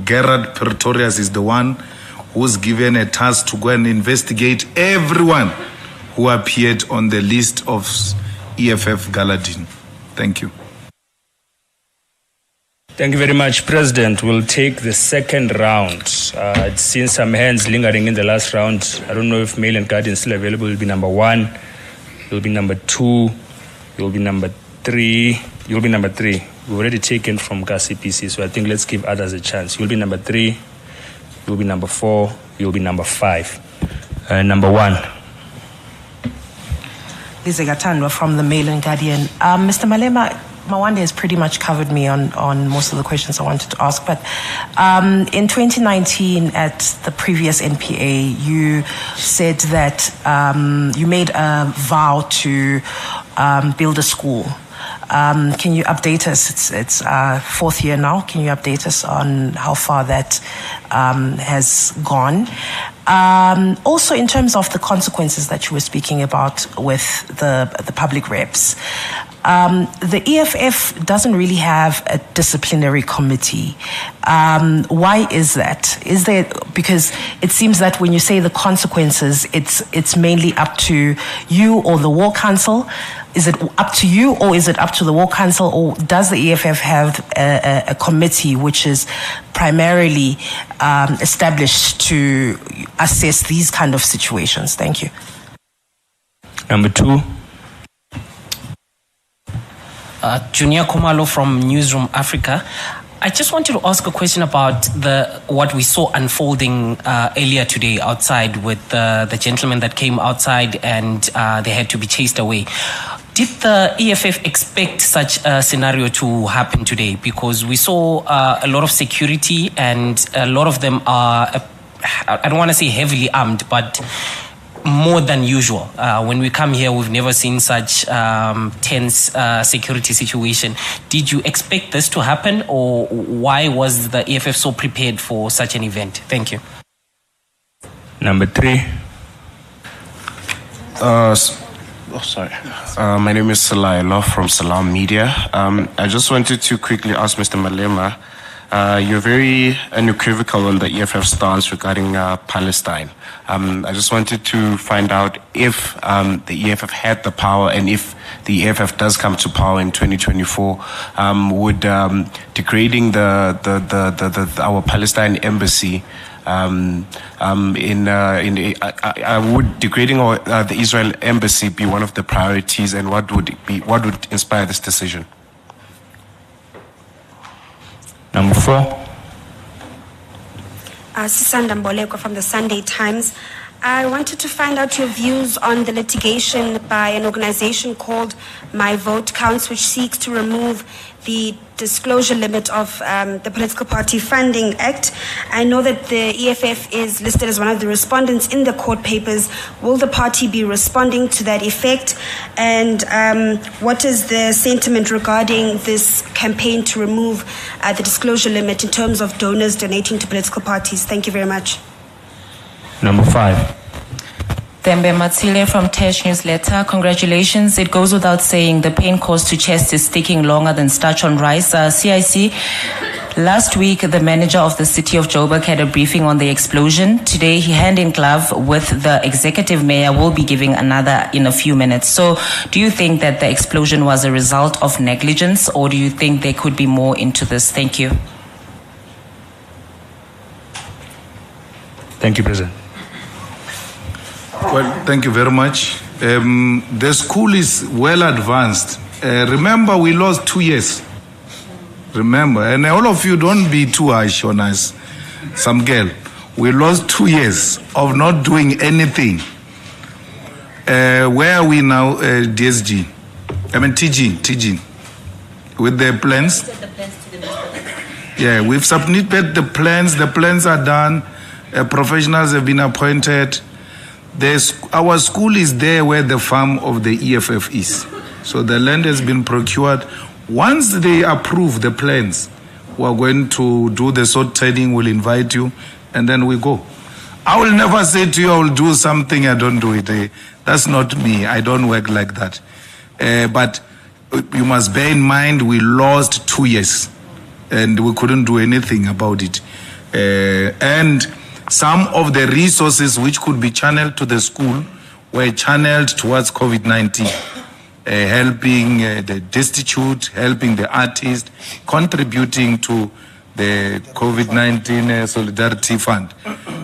Gerard Pretorius is the one who's given a task to go and investigate everyone who appeared on the list of EFF Galadin. Thank you. Thank you very much, President. We'll take the second round. I've seen some hands lingering in the last round. I don't know if Mail and Guardian is still available. It will be number 1. It will be number 2. It will be number 3. You'll be number 3. We've already taken from Kasi PC, so I think let's give others a chance. You'll be number 3. You'll be number 4. You'll be number 5. Number 1. Lise Gatandwa from the Mail and Guardian. Mr. Malema, Mawande has pretty much covered me on most of the questions I wanted to ask, but in 2019 at the previous NPA, you said that you made a vow to build a school. Can you update us? It's 4th year now. Can you update us on how far that has gone? Also, in terms of the consequences that you were speaking about with the public reps, the EFF doesn't really have a disciplinary committee. Why is that? Is there, because it seems that when you say the consequences, it's mainly up to you or the War Council. Is it up to you or is it up to the War Council, or does the EFF have a committee which is primarily established to assess these kind of situations? Thank you. Number 2. Junior Kumalo from Newsroom Africa. I just wanted to ask a question about what we saw unfolding earlier today outside with the gentleman that came outside and they had to be chased away. Did the EFF expect such a scenario to happen today? Because we saw a lot of security and a lot of them are, I don't want to say heavily armed, but more than usual. When we come here, we've never seen such tense security situation. Did you expect this to happen, or why was the EFF so prepared for such an event? Thank you. Number 3. My name is Salayla from Salam Media. I just wanted to quickly ask Mr. Malema, you're very unequivocal on the EFF stance regarding Palestine. I just wanted to find out if the EFF had the power, and if the EFF does come to power in 2024, would degrading our Palestine embassy would degrading the Israel embassy be one of the priorities, and what would inspire this decision? Number 4. Sisanda Mboleko from the Sunday Times. I wanted to find out your views on the litigation by an organization called My Vote Counts, which seeks to remove the disclosure limit of the Political Party Funding Act. I know that the EFF is listed as one of the respondents in the court papers. Will the party be responding to that effect? And what is the sentiment regarding this campaign to remove the disclosure limit in terms of donors donating to political parties? Thank you very much. Number 5. Thembe Matsile from Tesh Newsletter. Congratulations. It goes without saying the pain caused to chest is sticking longer than starch on rice. CIC, last week the manager of the city of Joburg had a briefing on the explosion. Today he hand in glove with the executive mayor will be giving another in a few minutes. So do you think that the explosion was a result of negligence, or do you think there could be more into this? Thank you. Thank you, President. Well, thank you very much. The school is well advanced. Remember, we lost 2 years. Remember, and all of you don't be too harsh on us. Some girl, we lost 2 years of not doing anything. Where are we now, DSG? I mean TG, with the plans? Yeah, we've submitted the plans. The plans are done. Professionals have been appointed. Our school is there where the farm of the EFF is. So the land has been procured. Once they approve the plans, we are going to do the sort trading. We'll invite you, and then we go. I will never say to you, I will do something, I don't do it. That's not me. I don't work like that. But you must bear in mind, we lost 2 years, and we couldn't do anything about it. And some of the resources which could be channeled to the school were channeled towards COVID-19, helping the destitute, helping the artist, contributing to the COVID-19 Solidarity Fund.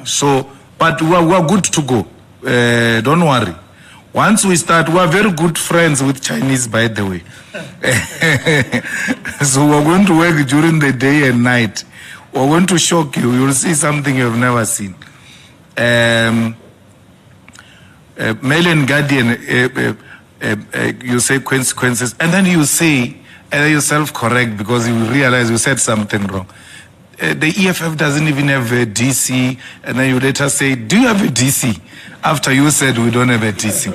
So, but we're good to go. Don't worry. Once we start, we're very good friends with Chinese, by the way. So we're going to work during the day and night. We're going to shock you. You'll see something you've never seen. Mail and Guardian, you say consequences, and then you say, and you self-correct because you realize you said something wrong. The EFF doesn't even have a DC, and then you later say, do you have a DC? After you said we don't have a DC.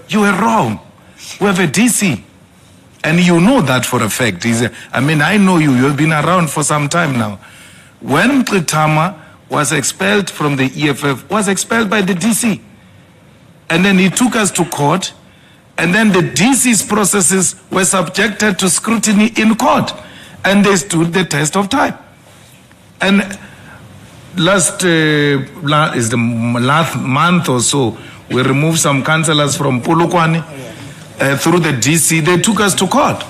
You were wrong. We have a DC. And you know that for a fact. I mean, I know you. You've been around for some time now. When Mqitama was expelled from the EFF, was expelled by the DC. And then he took us to court, and then the DC's processes were subjected to scrutiny in court, and they stood the test of time. And last month or so, we removed some councillors from Polokwane through the DC. They took us to court,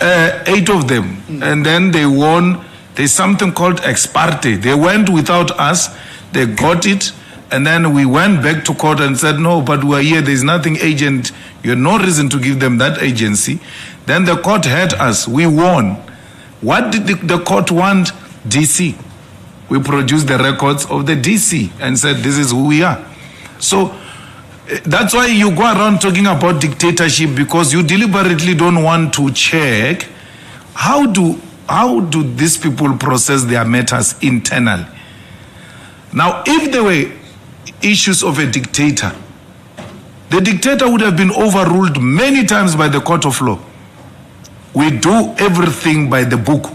8 of them, and then they won. There's something called ex parte. They went without us, they got it, and then we went back to court and said, no, but we're here, there's nothing agent, you had no reason to give them that agency. Then the court had us, we won. What did the court want? DC. We produced the records of the DC and said, this is who we are. So that's why you go around talking about dictatorship, because you deliberately don't want to check how do these people process their matters internally. Now, if there were issues of a dictator, the dictator would have been overruled many times by the court of law. We do everything by the book,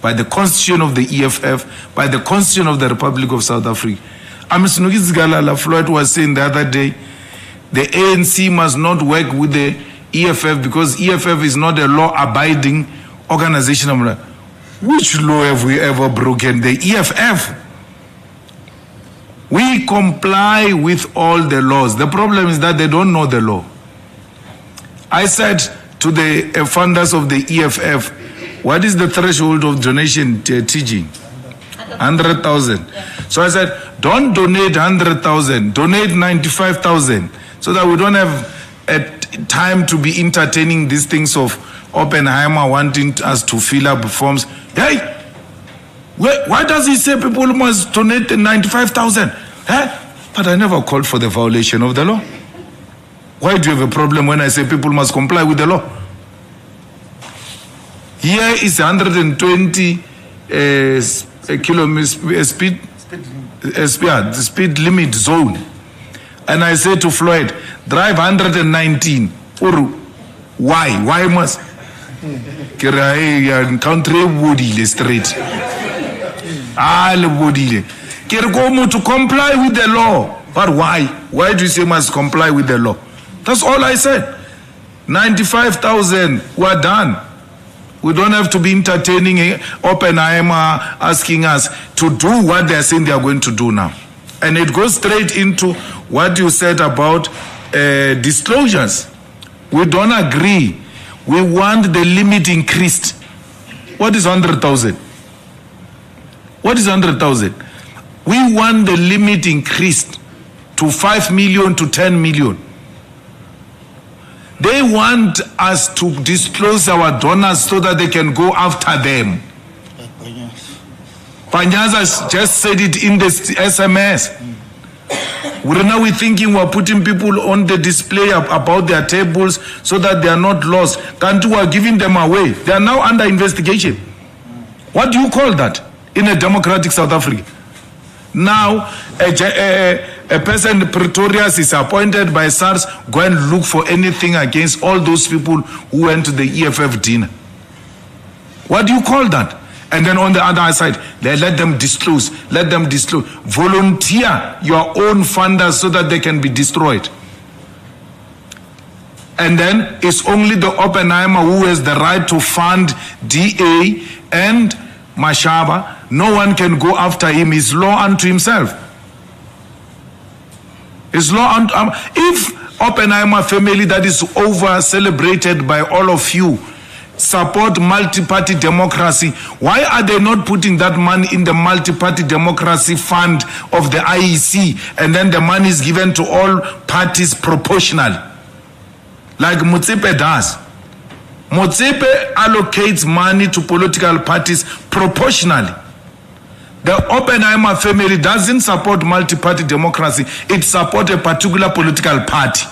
by the constitution of the EFF, by the constitution of the Republic of South Africa. Floyd was saying the other day, the ANC must not work with the EFF because EFF is not a law-abiding organization. Which law have we ever broken? The EFF. We comply with all the laws. The problem is that they don't know the law. I said to the funders of the EFF, what is the threshold of donation teaching? 100,000. So I said, don't donate 100,000, donate 95,000, so that we don't have time to be entertaining these things of Oppenheimer wanting us to fill up forms. Hey, why does he say people must donate 95,000? But I never called for the violation of the law. Why do you have a problem when I say people must comply with the law? Here is 120 speed limit zone. And I say to Floyd, drive 119. Why? Why must? Country woody straight. To comply with the law. But why? Why do you say must comply with the law? That's all I said. 95,000 were done. We don't have to be entertaining Oppenheimer asking us to do what they're saying they are going to do now. And it goes straight into what you said about disclosures. We don't agree. We want the limit increased. What is 100,000? What is 100,000? We want the limit increased to 5 million to 10 million. They want us to disclose our donors so that they can go after them. Panyaza just said it in the SMS. We're thinking we're putting people on the display about their tables so that they are not lost. Kantu are giving them away. They are now under investigation. What do you call that in a democratic South Africa? Now, a person in Pretoria is appointed by SARS, go and look for anything against all those people who went to the EFF dinner. What do you call that? And then on the other side, let them disclose. Let them disclose. Volunteer your own funders so that they can be destroyed. And then it's only the Oppenheimer who has the right to fund DA and Mashaba no one can go after him. He's law unto himself. It's law unto if Oppenheimer family that is over celebrated by all of you support multi-party democracy, why are they not putting that money in the multi-party democracy fund of the IEC, and then the money is given to all parties proportionally, like Motsepe does? Motsepe allocates money to political parties proportionally. The Oppenheimer family doesn't support multi-party democracy, it supports a particular political party.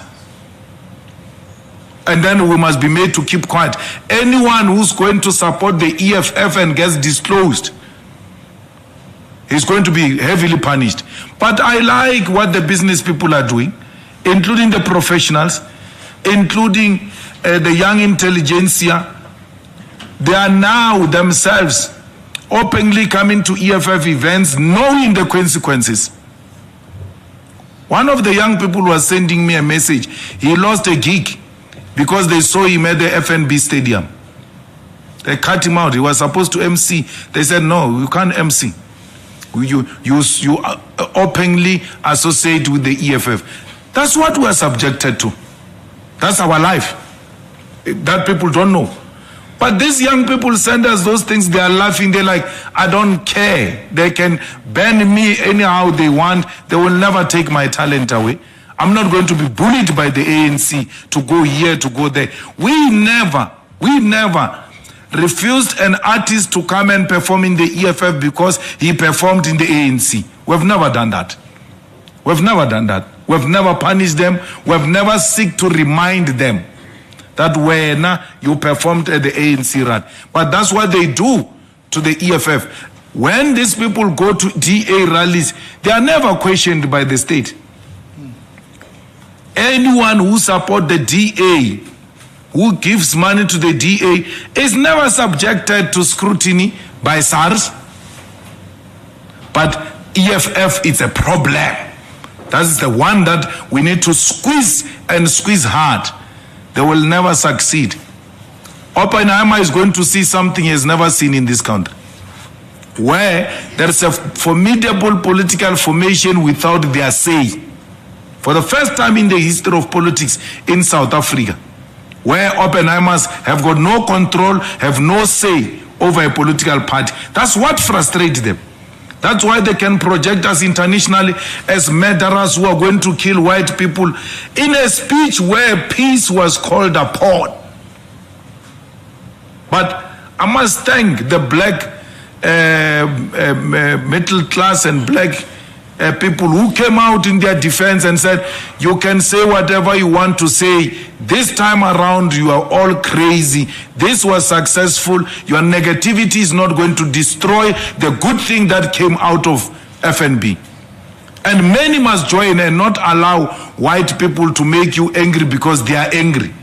And then we must be made to keep quiet. Anyone who's going to support the EFF and gets disclosed is going to be heavily punished. But I like what the business people are doing, including the professionals, including the young intelligentsia. They are now themselves openly coming to EFF events, knowing the consequences. One of the young people was sending me a message. He lost a gig because they saw him at the FNB stadium. They cut him out. He was supposed to MC. They said, no, you can't MC. You openly associate with the EFF. That's what we are subjected to. That's our life. That people don't know. But these young people send us those things, they are laughing, they're like, I don't care. They can ban me anyhow they want. They will never take my talent away. I'm not going to be bullied by the ANC to go here, to go there. We never refused an artist to come and perform in the EFF because he performed in the ANC. We've never done that. We've never done that. We've never punished them. We've never seek to remind them that when you performed at the ANC run. But that's what they do to the EFF. When these people go to DA rallies, they are never questioned by the state. Anyone who supports the DA, who gives money to the DA, is never subjected to scrutiny by SARS. But EFF is a problem. That's the one that we need to squeeze and squeeze hard. They will never succeed. Oppenheimer is going to see something he has never seen in this country, where there is a formidable political formation without their say. For the first time in the history of politics in South Africa, where Oppenheimers have got no control, have no say over a political party. That's what frustrates them. That's why they can project us internationally as murderers who are going to kill white people in a speech where peace was called upon. But I must thank the black middle class and black people who came out in their defense and said, you can say whatever you want to say. This time around, you are all crazy. This was successful. Your negativity is not going to destroy the good thing that came out of FNB. And many must join and not allow white people to make you angry because they are angry.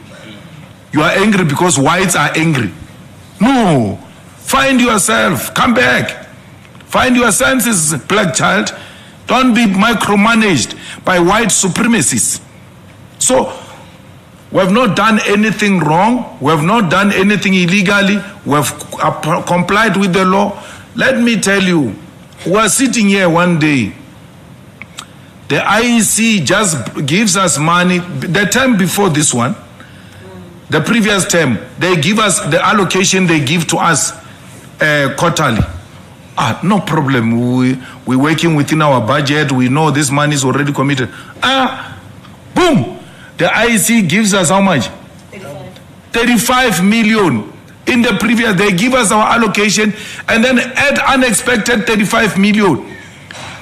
You are angry because whites are angry. No. Find yourself. Come back. Find your senses, black child. Don't be micromanaged by white supremacists. So, we have not done anything wrong. We have not done anything illegally. We have complied with the law. Let me tell you, we are sitting here one day. The IEC just gives us money. The term before this one, the previous term, they give us the allocation they give to us quarterly. No problem. We're working within our budget. We know this money is already committed. Boom. The IEC gives us how much? 35 million. In the previous, they give us our allocation and then add unexpected 35 million.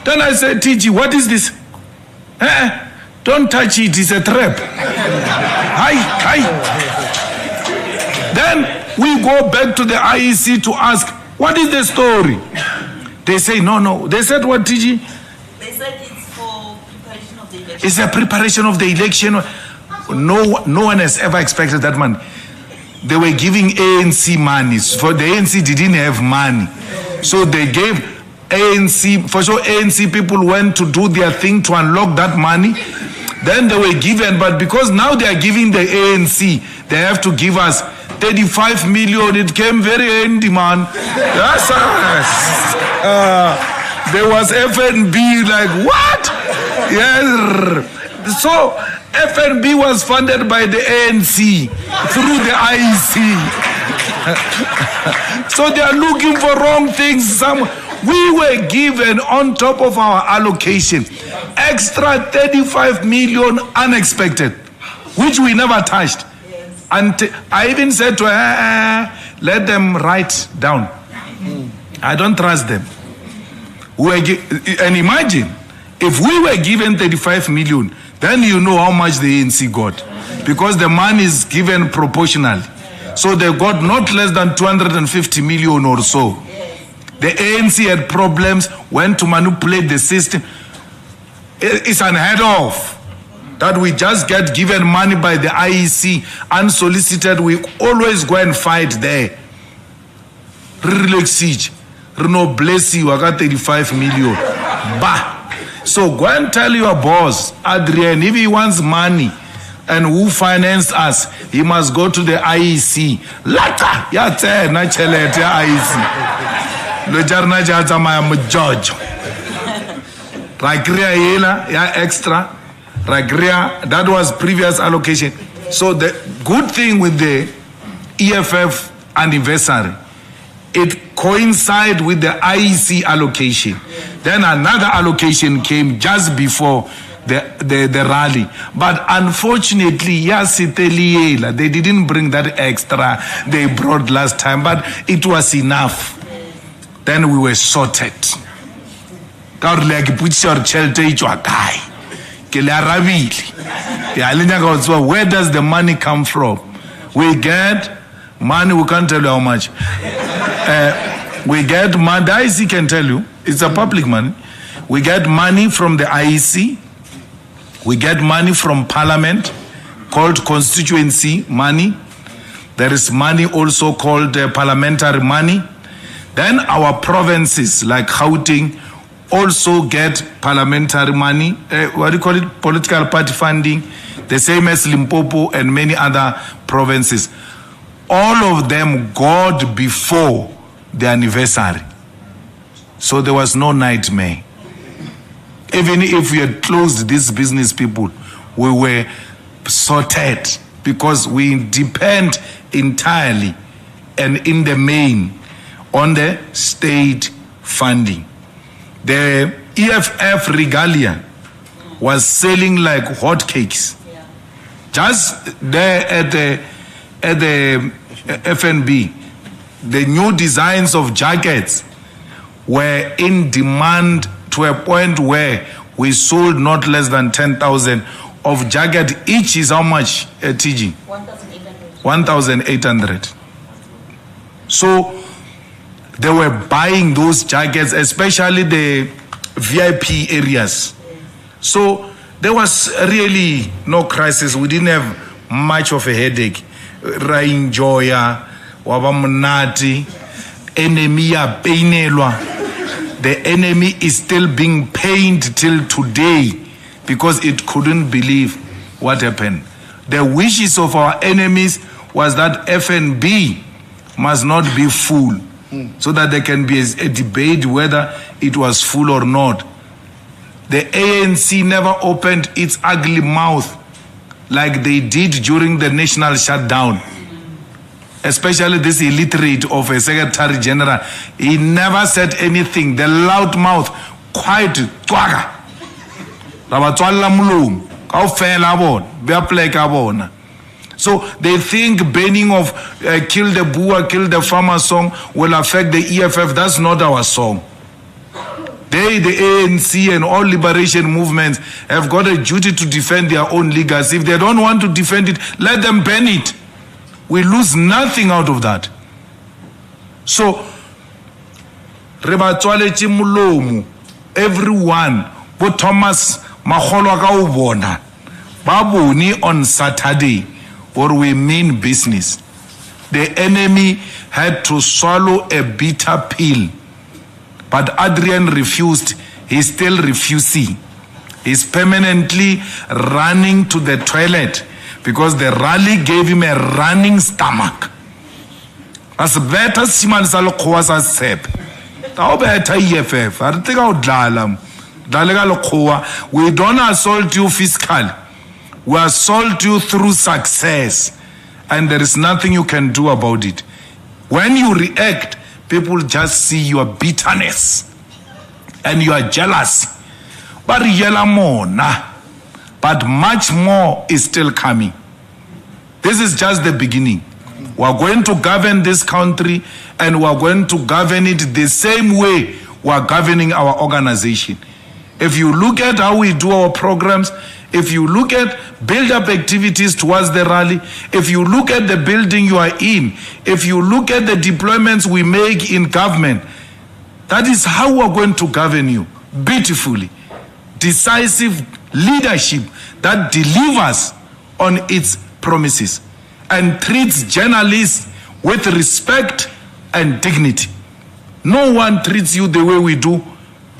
Then I said, TG, what is this? Don't touch it. It's a trap. Hi. Then we go back to the IEC to ask, what is the story? They say, no. They said what, TG? They said it's for preparation of the election. It's a preparation of the election. No one has ever expected that money. They were giving ANC money. For the ANC didn't have money. So they gave ANC. For sure, ANC people went to do their thing to unlock that money. Then they were given, but because now they are giving the ANC, they have to give us 35 million, it came very handy, man. Yes, there was FNB, like, what? Yes. So, FNB was funded by the ANC through the IEC. So they are looking for wrong things. We were given on top of our allocation extra 35 million unexpected, which we never touched. And I even said to her, let them write down. I don't trust them. And imagine, if we were given 35 million, then you know how much the ANC got. Because the money is given proportionally. So they got not less than 250 million or so. The ANC had problems, went to manipulate the system. It's unheard of that we just get given money by the IEC unsolicited. We always go and fight there. Relax siege. No bless you, I got 35 million. Bah. So go and tell your boss, Adrian, if he wants money and who financed us, he must go to the IEC. Lata, ya te na chelete IEC. Lo jarna jata ma judge. Ragria yela ya extra. Ragria, that was previous allocation. So the good thing with the EFF anniversary, it coincided with the IEC allocation. Then another allocation came just before the rally. But unfortunately, they didn't bring that extra they brought last time, but it was enough. Then we were sorted. Where does the money come from? We get money, we can't tell you how much. We get money, the IEC can tell you, it's a public money. We get money from the IEC. We get money from Parliament, called constituency money. There is money also called parliamentary money. Then our provinces, like Gauteng, also get parliamentary money, what do you call it, political party funding, the same as Limpopo and many other provinces. All of them got before the anniversary. So there was no nightmare. Even if we had closed these business people, we were sorted because we depend entirely and in the main on the state funding. The EFF regalia was selling like hotcakes. Just there at the FNB, the new designs of jackets were in demand to a point where we sold not less than 10,000 of jacket. Each is how much, TG? 1,800. 1,800. So they were buying those jackets, especially the VIP areas. So there was really no crisis. We didn't have much of a headache. Rainjoya, wabamunati, enemy ya painelwa. The enemy is still being pained till today because it couldn't believe what happened. The wishes of our enemies was that FNB must not be full, so that there can be a debate whether it was full or not. The ANC never opened its ugly mouth like they did during the national shutdown. Especially this illiterate of a Secretary General. He never said anything. The loud mouth, quiet, twaga. So they think banning of kill the Boer, kill the farmer song will affect the EFF. That's not our song. They, the ANC and all liberation movements have got a duty to defend their own legacy. If they don't want to defend it, let them ban it. We lose nothing out of that. So, everyone, but Thomas Maholo Babuni on Saturday, or we mean business. The enemy had to swallow a bitter pill. But Adrian refused. He's still refusing. He's permanently running to the toilet because the rally gave him a running stomach. asibetha simane sa lekgowa sa sepe ka o betha EFF a re teka o dlala ka lekgowa. We don't assault you fiscally, we assault you through success, and there is nothing you can do about it. When you react, people just see your bitterness and you are jealous. But much more is still coming. This is just the beginning. We are going to govern this country, and we are going to govern it the same way we are governing our organization. If you look at how we do our programs, if you look at build-up activities towards the rally, if you look at the building you are in, if you look at the deployments we make in government, that is how we are going to govern you beautifully. Decisive leadership that delivers on its promises and treats journalists with respect and dignity. No one treats you the way we do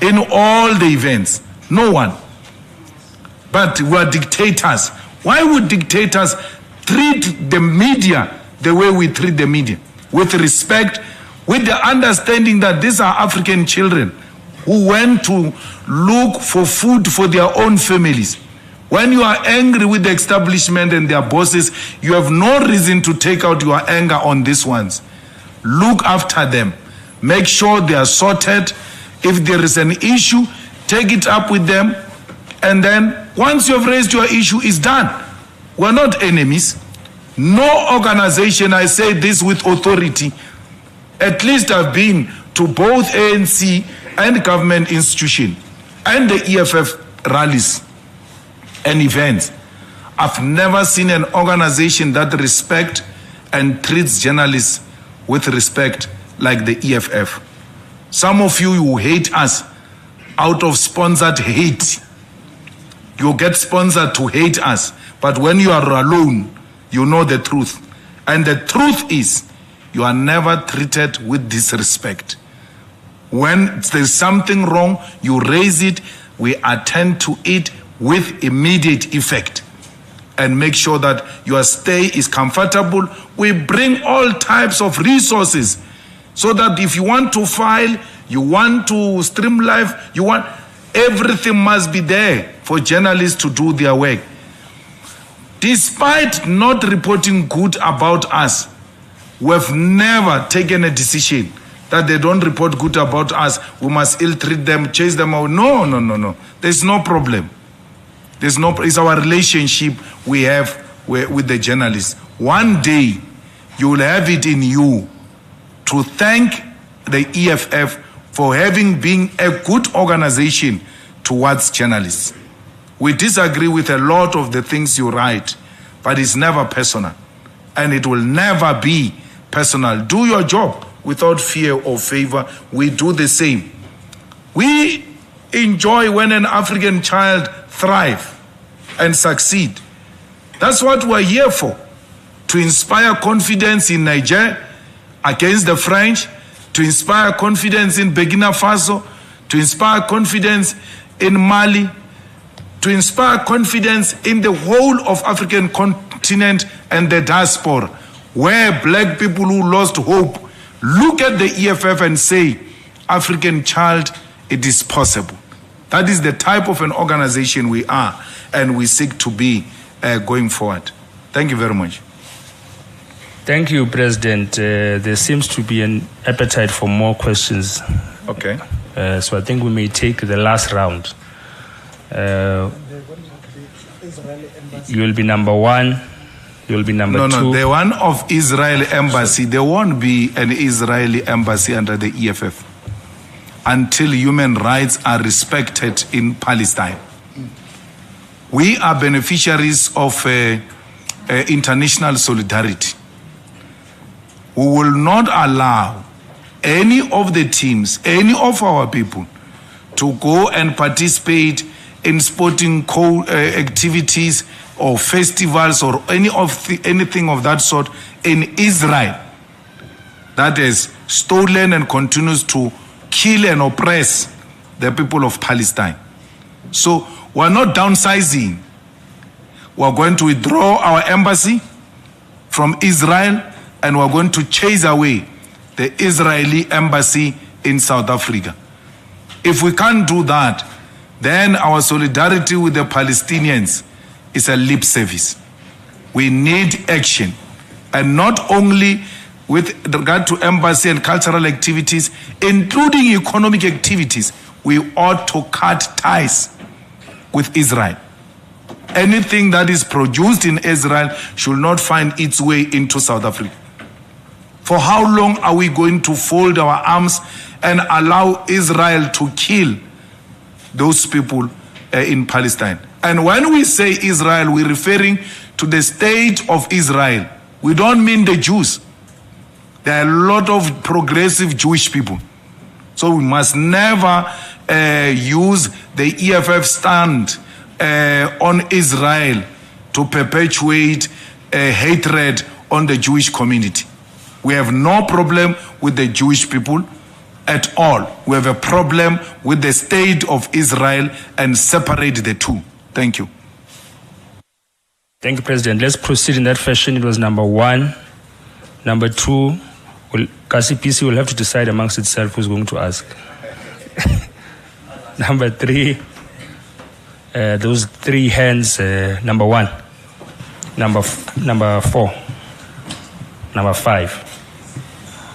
in all the events. No one. But we are dictators. Why would dictators treat the media the way we treat the media? With respect, with the understanding that these are African children who went to look for food for their own families. When you are angry with the establishment and their bosses, you have no reason to take out your anger on these ones. Look after them. Make sure they are sorted. If there is an issue, take it up with them. And then once you have raised your issue, it's done. We're not enemies. No organization, I say this with authority, at least I've been to both ANC and government institutions and the EFF rallies and events. I've never seen an organization that respects and treats journalists with respect like the EFF. Some of you who hate us out of sponsored hate. You get sponsored to hate us, but when you are alone, you know the truth. And the truth is, you are never treated with disrespect. When there's something wrong, you raise it, we attend to it with immediate effect and make sure that your stay is comfortable. We bring all types of resources so that if you want to file, you want to stream live, everything must be there for journalists to do their work. Despite not reporting good about us, we've never taken a decision that they don't report good about us, we must ill-treat them, chase them out. No. There's no problem. It's our relationship we have with the journalists. One day, you will have it in you to thank the EFF for having been a good organization towards journalists. We disagree with a lot of the things you write, but it's never personal. And it will never be personal. Do your job without fear or favor. We do the same. We enjoy when an African child thrives and succeed. That's what we're here for. To inspire confidence in Niger against the French, to inspire confidence in Burkina Faso, to inspire confidence in Mali, to inspire confidence in the whole of African continent and the diaspora, where black people who lost hope look at the EFF and say, African child, it is possible. That is the type of an organization we are, and we seek to be going forward. Thank you very much. Thank you, President. There seems to be an appetite for more questions. Okay. So I think we may take the last round. You will be number one. You will be number two. No, the one of Israel embassy, there won't be an Israeli embassy under the EFF until human rights are respected in Palestine. We are beneficiaries of international solidarity. We will not allow any of the teams, any of our people, to go and participate in sporting activities or festivals or anything of that sort in Israel that is stolen and continues to kill and oppress the people of Palestine. So we're not downsizing. We're going to withdraw our embassy from Israel, and we're going to chase away the Israeli embassy in South Africa. If we can't do that, then our solidarity with the Palestinians is a lip service. We need action, and not only with regard to embassy and cultural activities, including economic activities. We ought to cut ties with Israel. Anything that is produced in Israel should not find its way into South Africa. For how long are we going to fold our arms and allow Israel to kill those people in Palestine? And when we say Israel, we're referring to the state of Israel. We don't mean the Jews. There are a lot of progressive Jewish people. So we must never use the EFF stand on Israel to perpetuate hatred on the Jewish community. We have no problem with the Jewish people at all. We have a problem with the state of Israel and separate the two. Thank you. Thank you, President. Let's proceed in that fashion. It was number 1. Number 2, KCPC will have to decide amongst itself who's going to ask. Number 3, those 3 hands, number 1, number 4, number 5.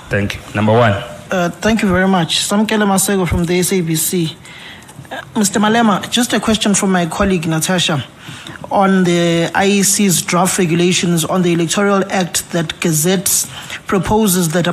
Thank you. Number 1. Thank you very much. Samkele Masego from the SABC. Mr. Malema, just a question from my colleague Natasha on the IEC's draft regulations on the Electoral Act that gazettes proposes that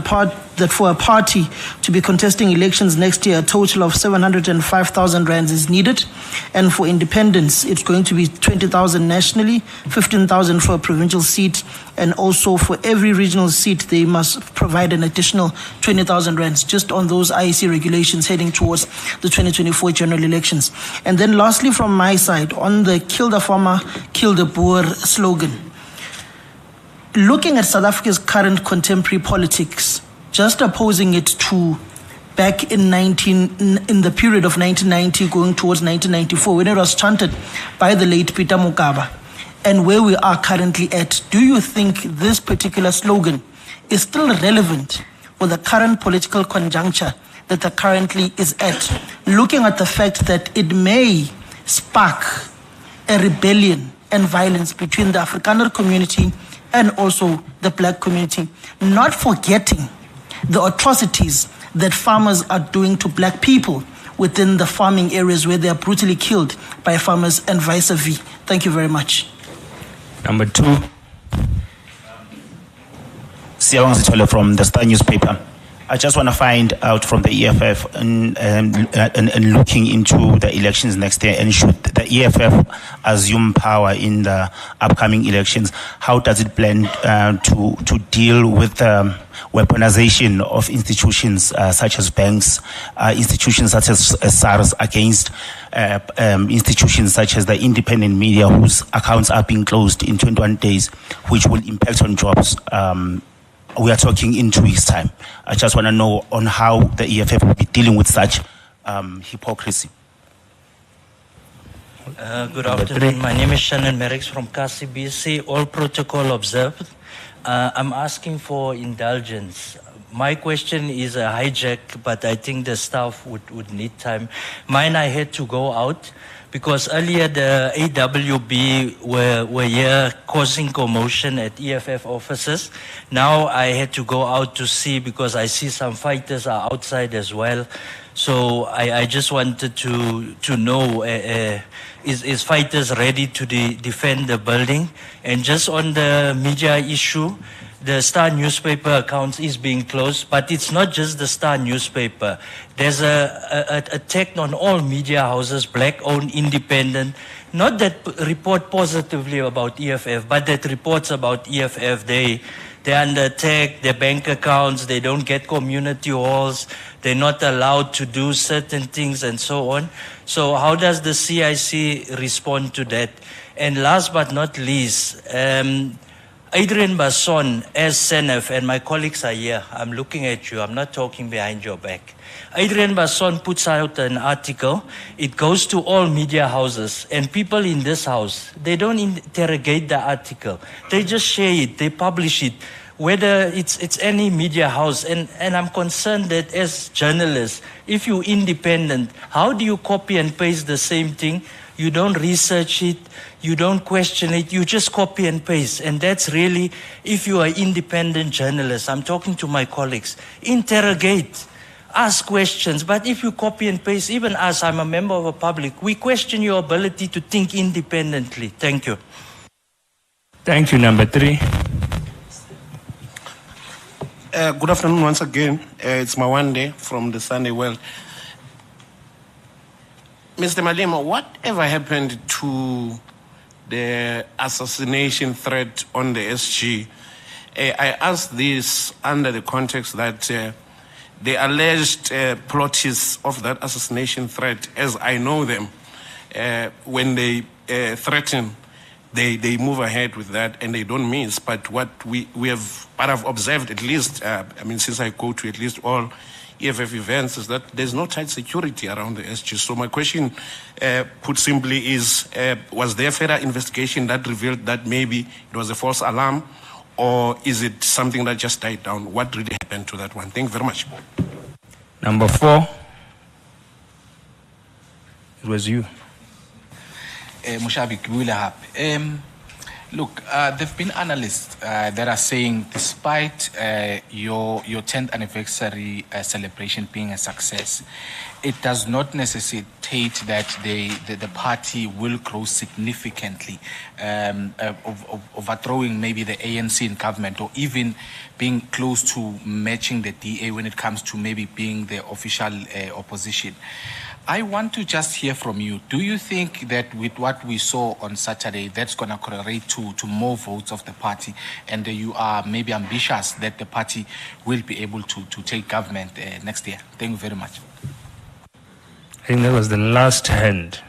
for a party to be contesting elections next year, a total of 705,000 rands is needed, and for independents, it's going to be 20,000 nationally, 15,000 for a provincial seat, and also for every regional seat, they must provide an additional 20,000 rands just on those IEC regulations heading towards the 2024 general elections. And then lastly, from my side, on the kill the farmer, kill the Boer slogan, looking at South Africa's current contemporary politics, just opposing it to back in the period of 1990 going towards 1994 when it was chanted by the late Peter Mokaba, and where we are currently at, do you think this particular slogan is still relevant for the current political conjuncture that the currently is at, looking at the fact that it may spark a rebellion and violence between the Afrikaner community and also the black community, not forgetting the atrocities that farmers are doing to black people within the farming areas where they are brutally killed by farmers and vice versa. Thank you very much. Number 2. Siyabonga Sithole from the Star newspaper. I just want to find out from the EFF and looking into the elections next year, and should the EFF assume power in the upcoming elections, how does it plan to deal with the weaponization of institutions such as banks, institutions such as SARS against institutions such as the independent media whose accounts are being closed in 21 days, which will impact on jobs? We are talking in 2 weeks' time. I just want to know on how the EFF will be dealing with such hypocrisy. Good afternoon. My name is Shannon Merricks from KCBC. All protocol observed. I'm asking for indulgence. My question is a hijack, but I think the staff would need time. Mine, I had to go out because earlier the AWB were here causing commotion at EFF offices. Now I had to go out to see because I see some fighters are outside as well. So I just wanted to know, is fighters ready to defend the building? And just on the media issue, the Star newspaper accounts is being closed, but it's not just the Star newspaper. There's a attack on all media houses, black-owned, independent, not that report positively about EFF, but that reports about EFF. They're under attack, their bank accounts, they don't get community halls, they're not allowed to do certain things and so on. So how does the CIC respond to that? And last but not least, Adrian Basson, as Senef, and my colleagues are here, I'm looking at you, I'm not talking behind your back. Adrian Basson puts out an article, it goes to all media houses, and people in this house, they don't interrogate the article. They just share it, they publish it. whether it's any media house, and I'm concerned that as journalists, if you're independent, how do you copy and paste the same thing? You don't research it, you don't question it, you just copy and paste. And that's really, if you are independent journalist, I'm talking to my colleagues, interrogate, ask questions. But if you copy and paste, even us, I'm a member of a public, we question your ability to think independently. Thank you. Thank you, number 3. Good afternoon once again. It's Mawande from the Sunday World. Mr. Malema, whatever happened to the assassination threat on the SG? I ask this under the context that the alleged plottists of that assassination threat, as I know them, when they threaten, they move ahead with that and they don't miss. But what I've observed, at least, since I go to at least all EFF events, is that there's no tight security around the SG. So my question, put simply, is was there further investigation that revealed that maybe it was a false alarm, or is it something that just died down? What really happened to that one? Thank you very much. Number 4. It was you. Mushabi Kibula. Look, there've been analysts that are saying, despite your 10th anniversary celebration being a success, it does not necessitate that the party will grow significantly, overthrowing maybe the ANC in government, or even being close to matching the DA when it comes to maybe being the official opposition. I want to just hear from you. Do you think that with what we saw on Saturday, that's going to correlate to more votes of the party, and you are maybe ambitious that the party will be able to take government next year? Thank you very much. I think that was the last hand,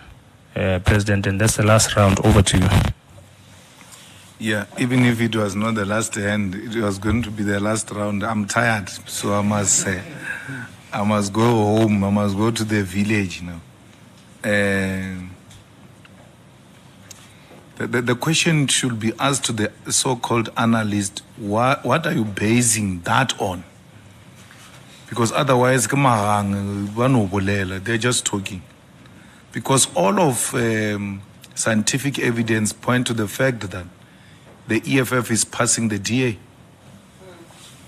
President, and that's the last round. Over to you. Yeah, even if it was not the last hand, it was going to be the last round. I'm tired, so I must say. I must go home. I must go to the village now. The question should be asked to the so-called analyst, what are you basing that on? Because otherwise, they're just talking. Because all of scientific evidence point to the fact that the EFF is passing the DA.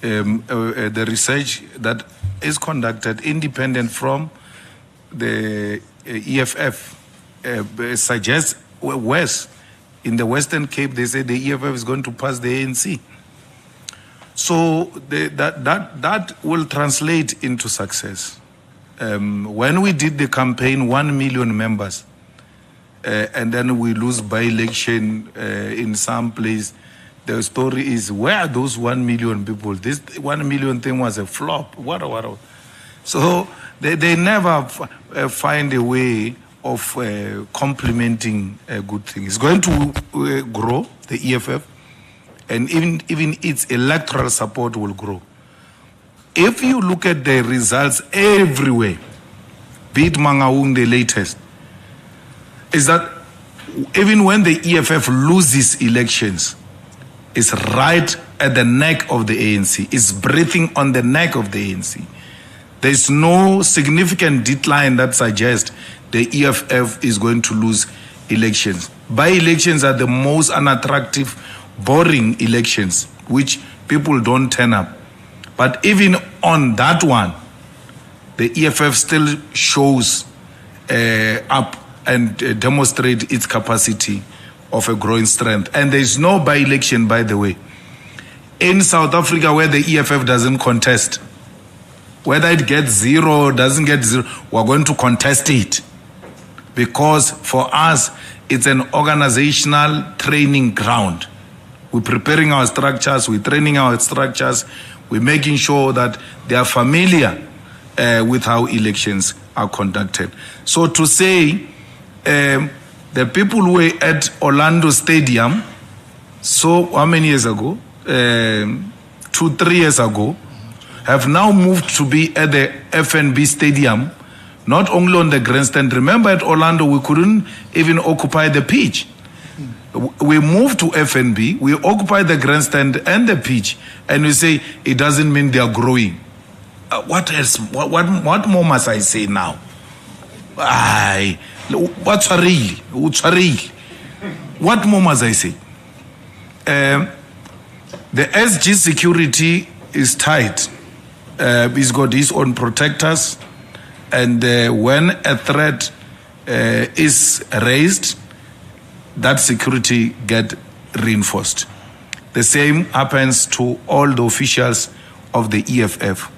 The research that is conducted independent from the EFF suggests worse. In the Western Cape, they say the EFF is going to pass the ANC. So that will translate into success. When we did the campaign, 1 million members, and then we lose by-election in some place, the story is, where are those 1 million people? This 1 million thing was a flop. What? So they never find a way of complementing a good thing. It's going to grow, the EFF, and even its electoral support will grow. If you look at the results everywhere, be it Mangaung, the latest, is that even when the EFF loses elections, it's right at the neck of the ANC. It's breathing on the neck of the ANC. There's no significant decline that suggests the EFF is going to lose elections. By-elections are the most unattractive, boring elections, which people don't turn up. But even on that one, the EFF still shows up and demonstrate its capacity of a growing strength. And there is no by-election, by the way, in South Africa where the EFF doesn't contest. Whether it gets 0 or doesn't get 0, we're going to contest it. Because for us, it's an organizational training ground. We're preparing our structures, we're training our structures, we're making sure that they are familiar with how elections are conducted. So to say, the people who were at Orlando Stadium, so how many years ago? 2-3 years ago, have now moved to be at the FNB Stadium, not only on the grandstand. Remember at Orlando, we couldn't even occupy the pitch. We move to FNB, we occupy the grandstand and the pitch, and we say it doesn't mean they are growing. What else? What more must I say now? What's real? What more must I say? The SG security is tight. He's got his own protectors, and when a threat is raised, that security get reinforced. The same happens to all the officials of the EFF.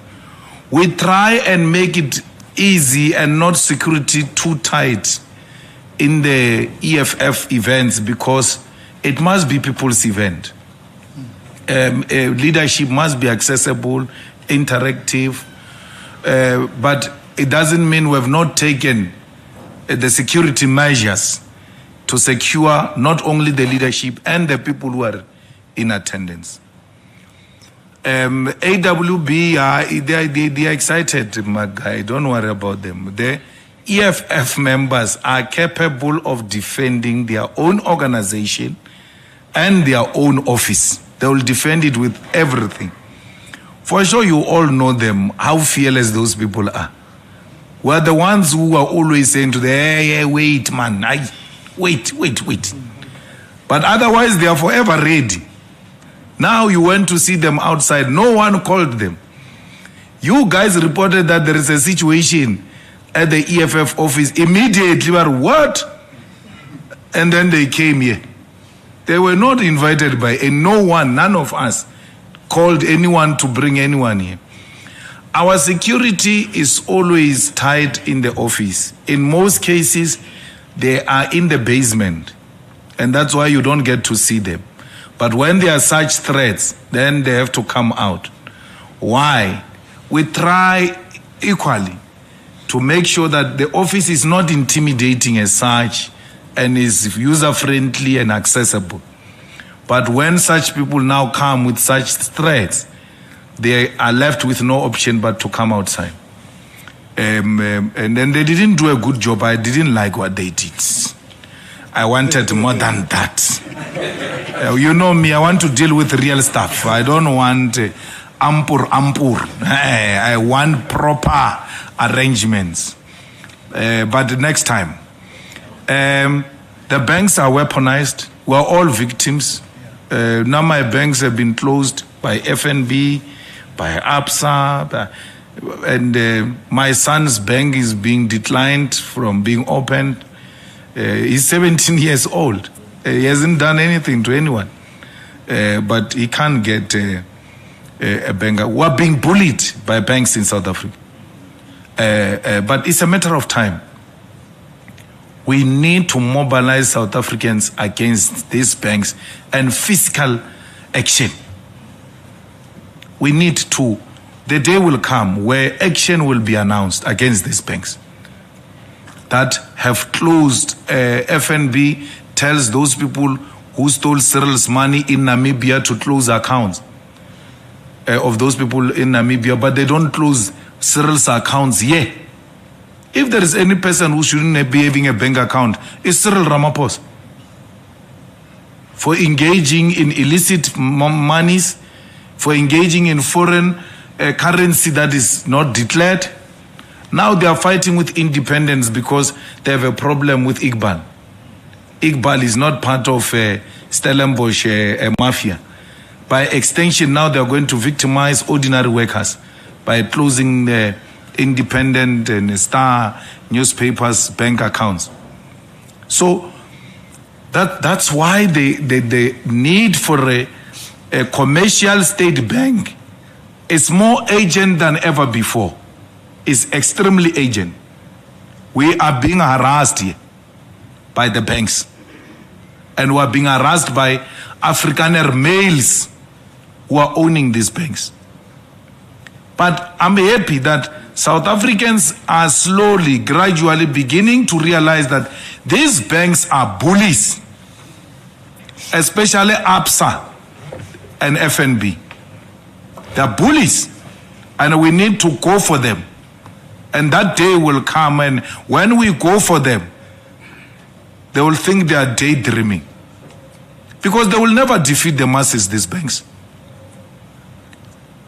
We try and make it easy and not security too tight in the EFF events because it must be people's event. Leadership must be accessible, interactive, but it doesn't mean we have not taken the security measures to secure not only the leadership and the people who are in attendance. AWB, they are excited, my guy. Don't worry about them. The EFF members are capable of defending their own organization and their own office. They will defend it with everything. For sure, you all know them, how fearless those people are. We're the ones who are always saying to them, hey, wait, man, wait. But otherwise, they are forever ready. Now you went to see them outside. No one called them. You guys reported that there is a situation at the EFF office. Immediately, but what? And then they came here. They were not invited by, and no one, none of us, called anyone to bring anyone here. Our security is always tight in the office. In most cases, they are in the basement, and that's why you don't get to see them. But when there are such threats, then they have to come out. Why? We try equally to make sure that the office is not intimidating as such and is user-friendly and accessible. But when such people now come with such threats, they are left with no option but to come outside. And then they didn't do a good job. I didn't like what they did. I wanted more than that. You know me, I want to deal with real stuff. I don't want ampur. I want proper arrangements. But next time, the banks are weaponized. We're all victims. Now my banks have been closed by FNB, by ABSA, and my son's bank is being declined from being opened. He's 17 years old. He hasn't done anything to anyone, but he can't get a bank. We're being bullied by banks in South Africa, but it's a matter of time. We need to mobilize South Africans against these banks and fiscal action. We need to. The day will come where action will be announced against these banks that have closed. FNB tells those people who stole Cyril's money in Namibia to close accounts of those people in Namibia, but they don't close Cyril's accounts yet. If there is any person who shouldn't be having a bank account, it's Cyril Ramaphosa. For engaging in illicit monies, for engaging in foreign currency that is not declared. Now they are fighting with independence because they have a problem with Iqbal. Iqbal is not part of Stellenbosch mafia. By extension, now they are going to victimize ordinary workers by closing the independent and star newspapers' bank accounts. So that's why the need for a commercial state bank is more urgent than ever before. It's extremely urgent. We are being harassed here by the banks. And we are being harassed by Afrikaner males who are owning these banks. But I'm happy that South Africans are slowly, gradually beginning to realize that these banks are bullies, especially ABSA and FNB. They're bullies, and we need to go for them. And that day will come, and when we go for them, they will think they are daydreaming. Because they will never defeat the masses, these banks.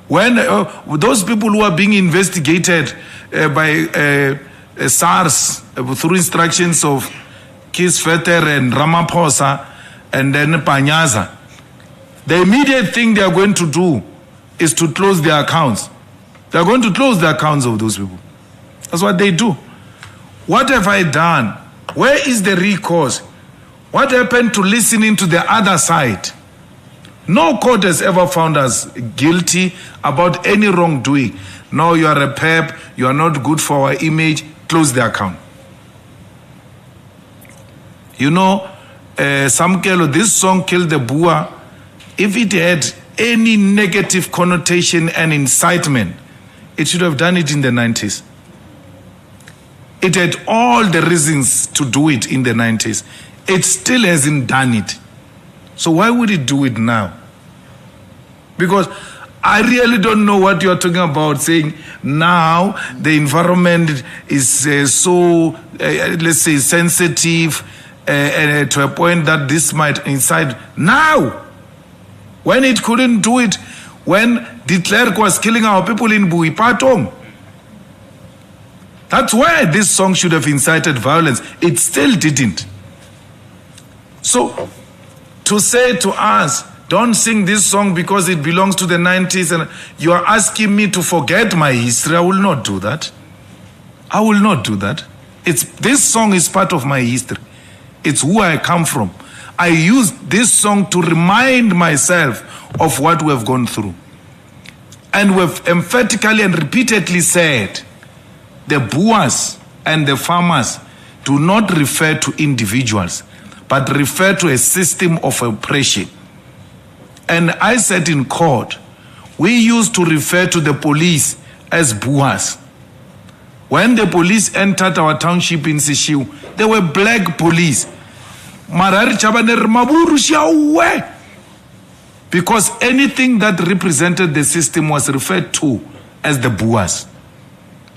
When those people who are being investigated by SARS through instructions of Kees Vetter and Ramaphosa and then Panyaza, the immediate thing they are going to do is to close their accounts. They are going to close the accounts of those people. That's what they do. What have I done? Where is the recourse? What happened to listening to the other side? No court has ever found us guilty about any wrongdoing. No, you are a PEP, you are not good for our image, close the account. You know, Samkelo, this song, Kill the Boer, if it had any negative connotation and incitement, it should have done it in the 90s. It had all the reasons to do it in the 90s. It still hasn't done it. So why would it do it now? Because I really don't know what you're talking about, saying now the environment is so, let's say, sensitive to a point that this might incite. Now, when it couldn't do it, when de Klerk was killing our people in Buipatong, that's why this song should have incited violence. It still didn't. So, to say to us, don't sing this song because it belongs to the 90s and you are asking me to forget my history, I will not do that. I will not do that. This song is part of my history. It's who I come from. I use this song to remind myself of what we have gone through. And we've emphatically and repeatedly said, the Boers and the farmers do not refer to individuals, but refer to a system of oppression. And I said in court, we used to refer to the police as Boers. When the police entered our township in Sishiu, they were black police. Because anything that represented the system was referred to as the Boers.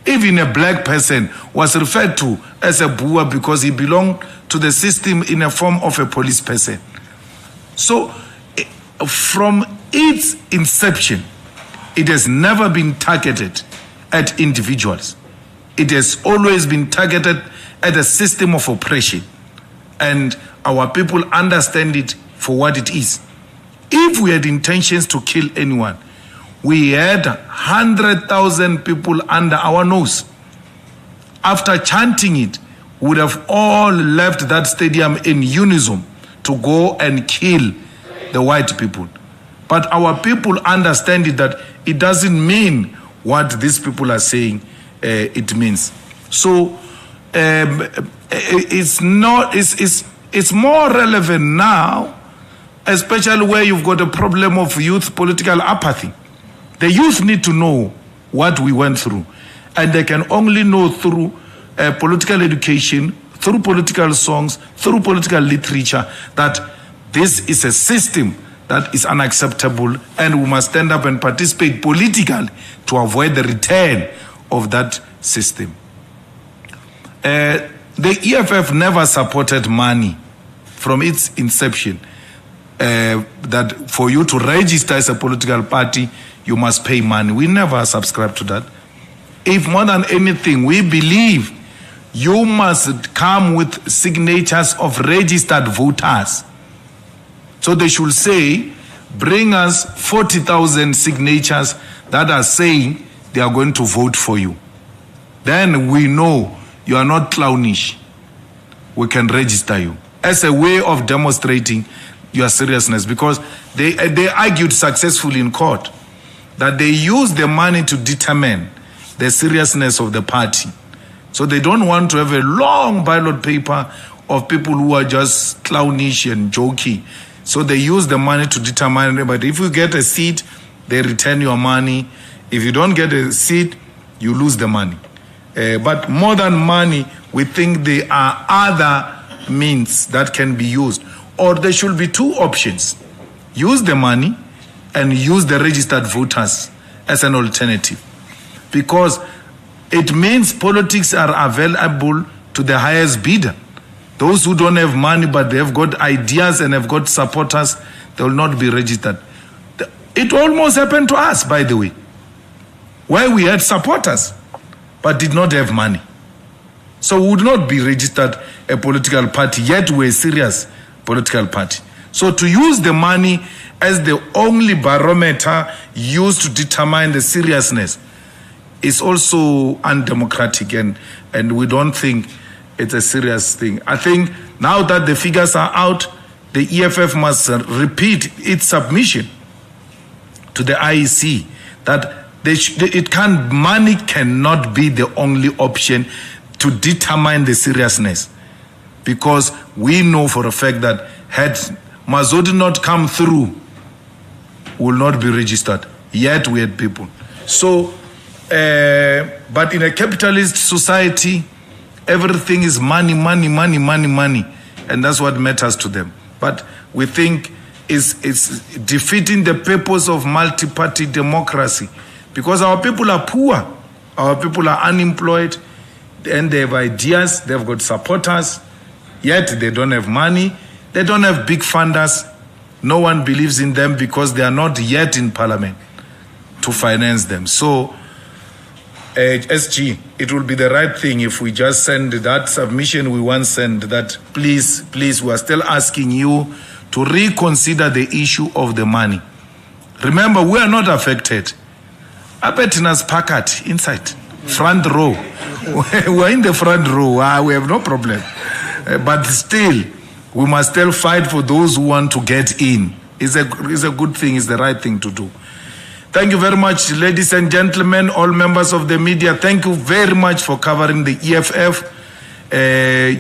Even a black person was referred to as a Boer because he belonged to the system in a form of a police person. So, from its inception, it has never been targeted at individuals. It has always been targeted at a system of oppression. And our people understand it for what it is. If we had intentions to kill anyone, we had 100,000 people under our nose. After chanting it, we would have all left that stadium in unison to go and kill the white people. But our people understand it, that it doesn't mean what these people are saying it means. So it's more relevant now, especially where you've got a problem of youth political apathy. The youth need to know what we went through, and they can only know through political education, through political songs, through political literature, that this is a system that is unacceptable and we must stand up and participate politically to avoid the return of that system. The EFF never supported money from its inception, that for you to register as a political party, you must pay money. We never subscribe to that. If more than anything, we believe you must come with signatures of registered voters. So they should say, bring us 40,000 signatures that are saying they are going to vote for you. Then we know you are not clownish. We can register you as a way of demonstrating your seriousness, because they argued successfully in court that they use the money to determine the seriousness of the party. So they don't want to have a long ballot paper of people who are just clownish and jokey. So they use the money to determine, but if you get a seat, they return your money. If you don't get a seat, you lose the money. But more than money, we think there are other means that can be used. Or there should be two options. Use the money and use the registered voters as an alternative. Because it means politics are available to the highest bidder. Those who don't have money but they have got ideas and have got supporters, they will not be registered. It almost happened to us, by the way, where we had supporters but did not have money. So we would not be registered a political party, yet we're a serious political party. So to use the money as the only barometer used to determine the seriousness is also undemocratic, and we don't think it's a serious thing. I think now that the figures are out, the EFF must repeat its submission to the IEC that money cannot be the only option to determine the seriousness, because we know for a fact that had Mazodi not come through, will not be registered. Yet we had people. So, but in a capitalist society, everything is money, money, money, money, money, and that's what matters to them. But we think it's defeating the purpose of multi-party democracy, because our people are poor, our people are unemployed, and they have ideas, they've got supporters, yet they don't have money, they don't have big funders. No one believes in them because they are not yet in parliament to finance them. So, SG, it will be the right thing if we just send that submission we once sent, that please, we are still asking you to reconsider the issue of the money. Remember, we are not affected. Abetinas Packet inside, front row. We're in the front row. We have no problem. But still, we must still fight for those who want to get in. It's a good thing, it's the right thing to do. Thank you very much, ladies and gentlemen, all members of the media. Thank you very much for covering the EFF.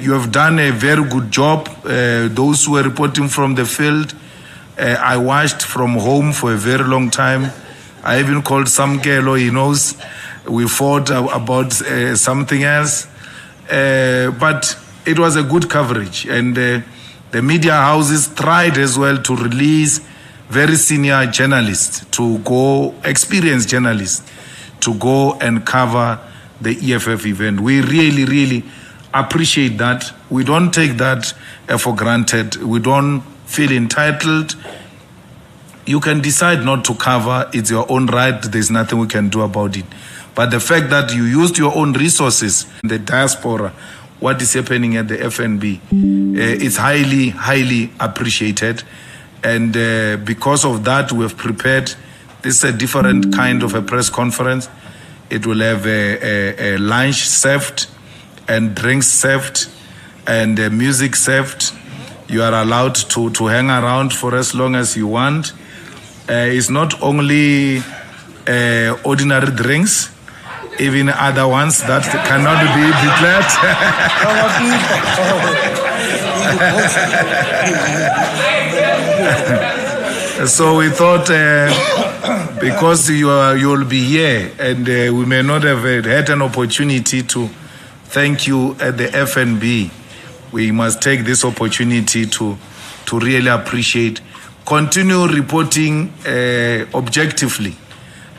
You have done a very good job. Those who are reporting from the field, I watched from home for a very long time. I even called Samkelo, he knows. We fought about something else. But it was a good coverage. And the media houses tried as well to release very senior journalists to go, experienced journalists, to go and cover the EFF event. We really, really appreciate that. We don't take that for granted. We don't feel entitled. You can decide not to cover. It's your own right. There's nothing we can do about it. But the fact that you used your own resources in the diaspora, what is happening at the FNB, is highly, highly appreciated. And because of that, we have prepared, this is a different kind of a press conference. It will have a lunch served and drinks served and music served. You are allowed to hang around for as long as you want. It's not only ordinary drinks, even other ones that cannot be declared. So we thought, because you'll be here, and we may not have had an opportunity to thank you at the FNB, we must take this opportunity to really appreciate. Continue reporting objectively,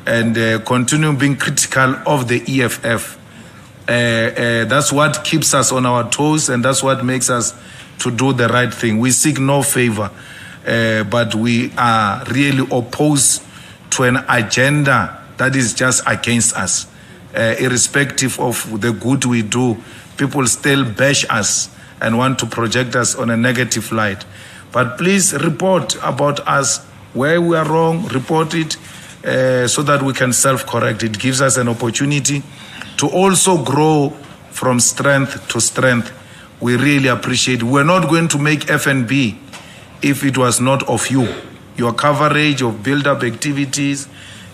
and continue being critical of the EFF. That's what keeps us on our toes, and that's what makes us to do the right thing. We seek no favor, but we are really opposed to an agenda that is just against us. Irrespective of the good we do, people still bash us and want to project us on a negative light. But please report about us where we are wrong, report it, so that we can self-correct. It gives us an opportunity to also grow from strength to strength. We really appreciate it. We're not going to make FNB if it was not of you. Your coverage of build-up activities,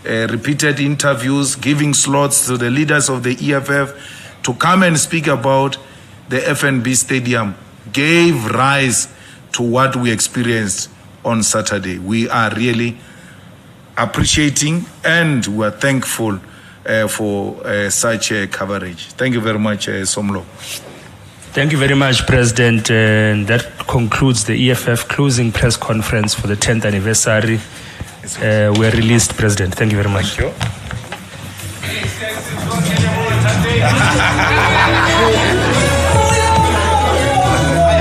repeated interviews, giving slots to the leaders of the EFF to come and speak about the FNB Stadium gave rise to what we experienced on Saturday. We are really appreciating and we are thankful for such coverage. Thank you very much, Somlo. Thank you very much, President. And that concludes the EFF closing press conference for the 10th anniversary. We are released, President. Thank you very much. Thank you.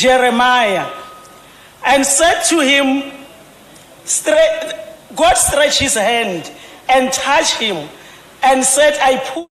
Jeremiah and said to him, God stretched his hand and touched him and said, I put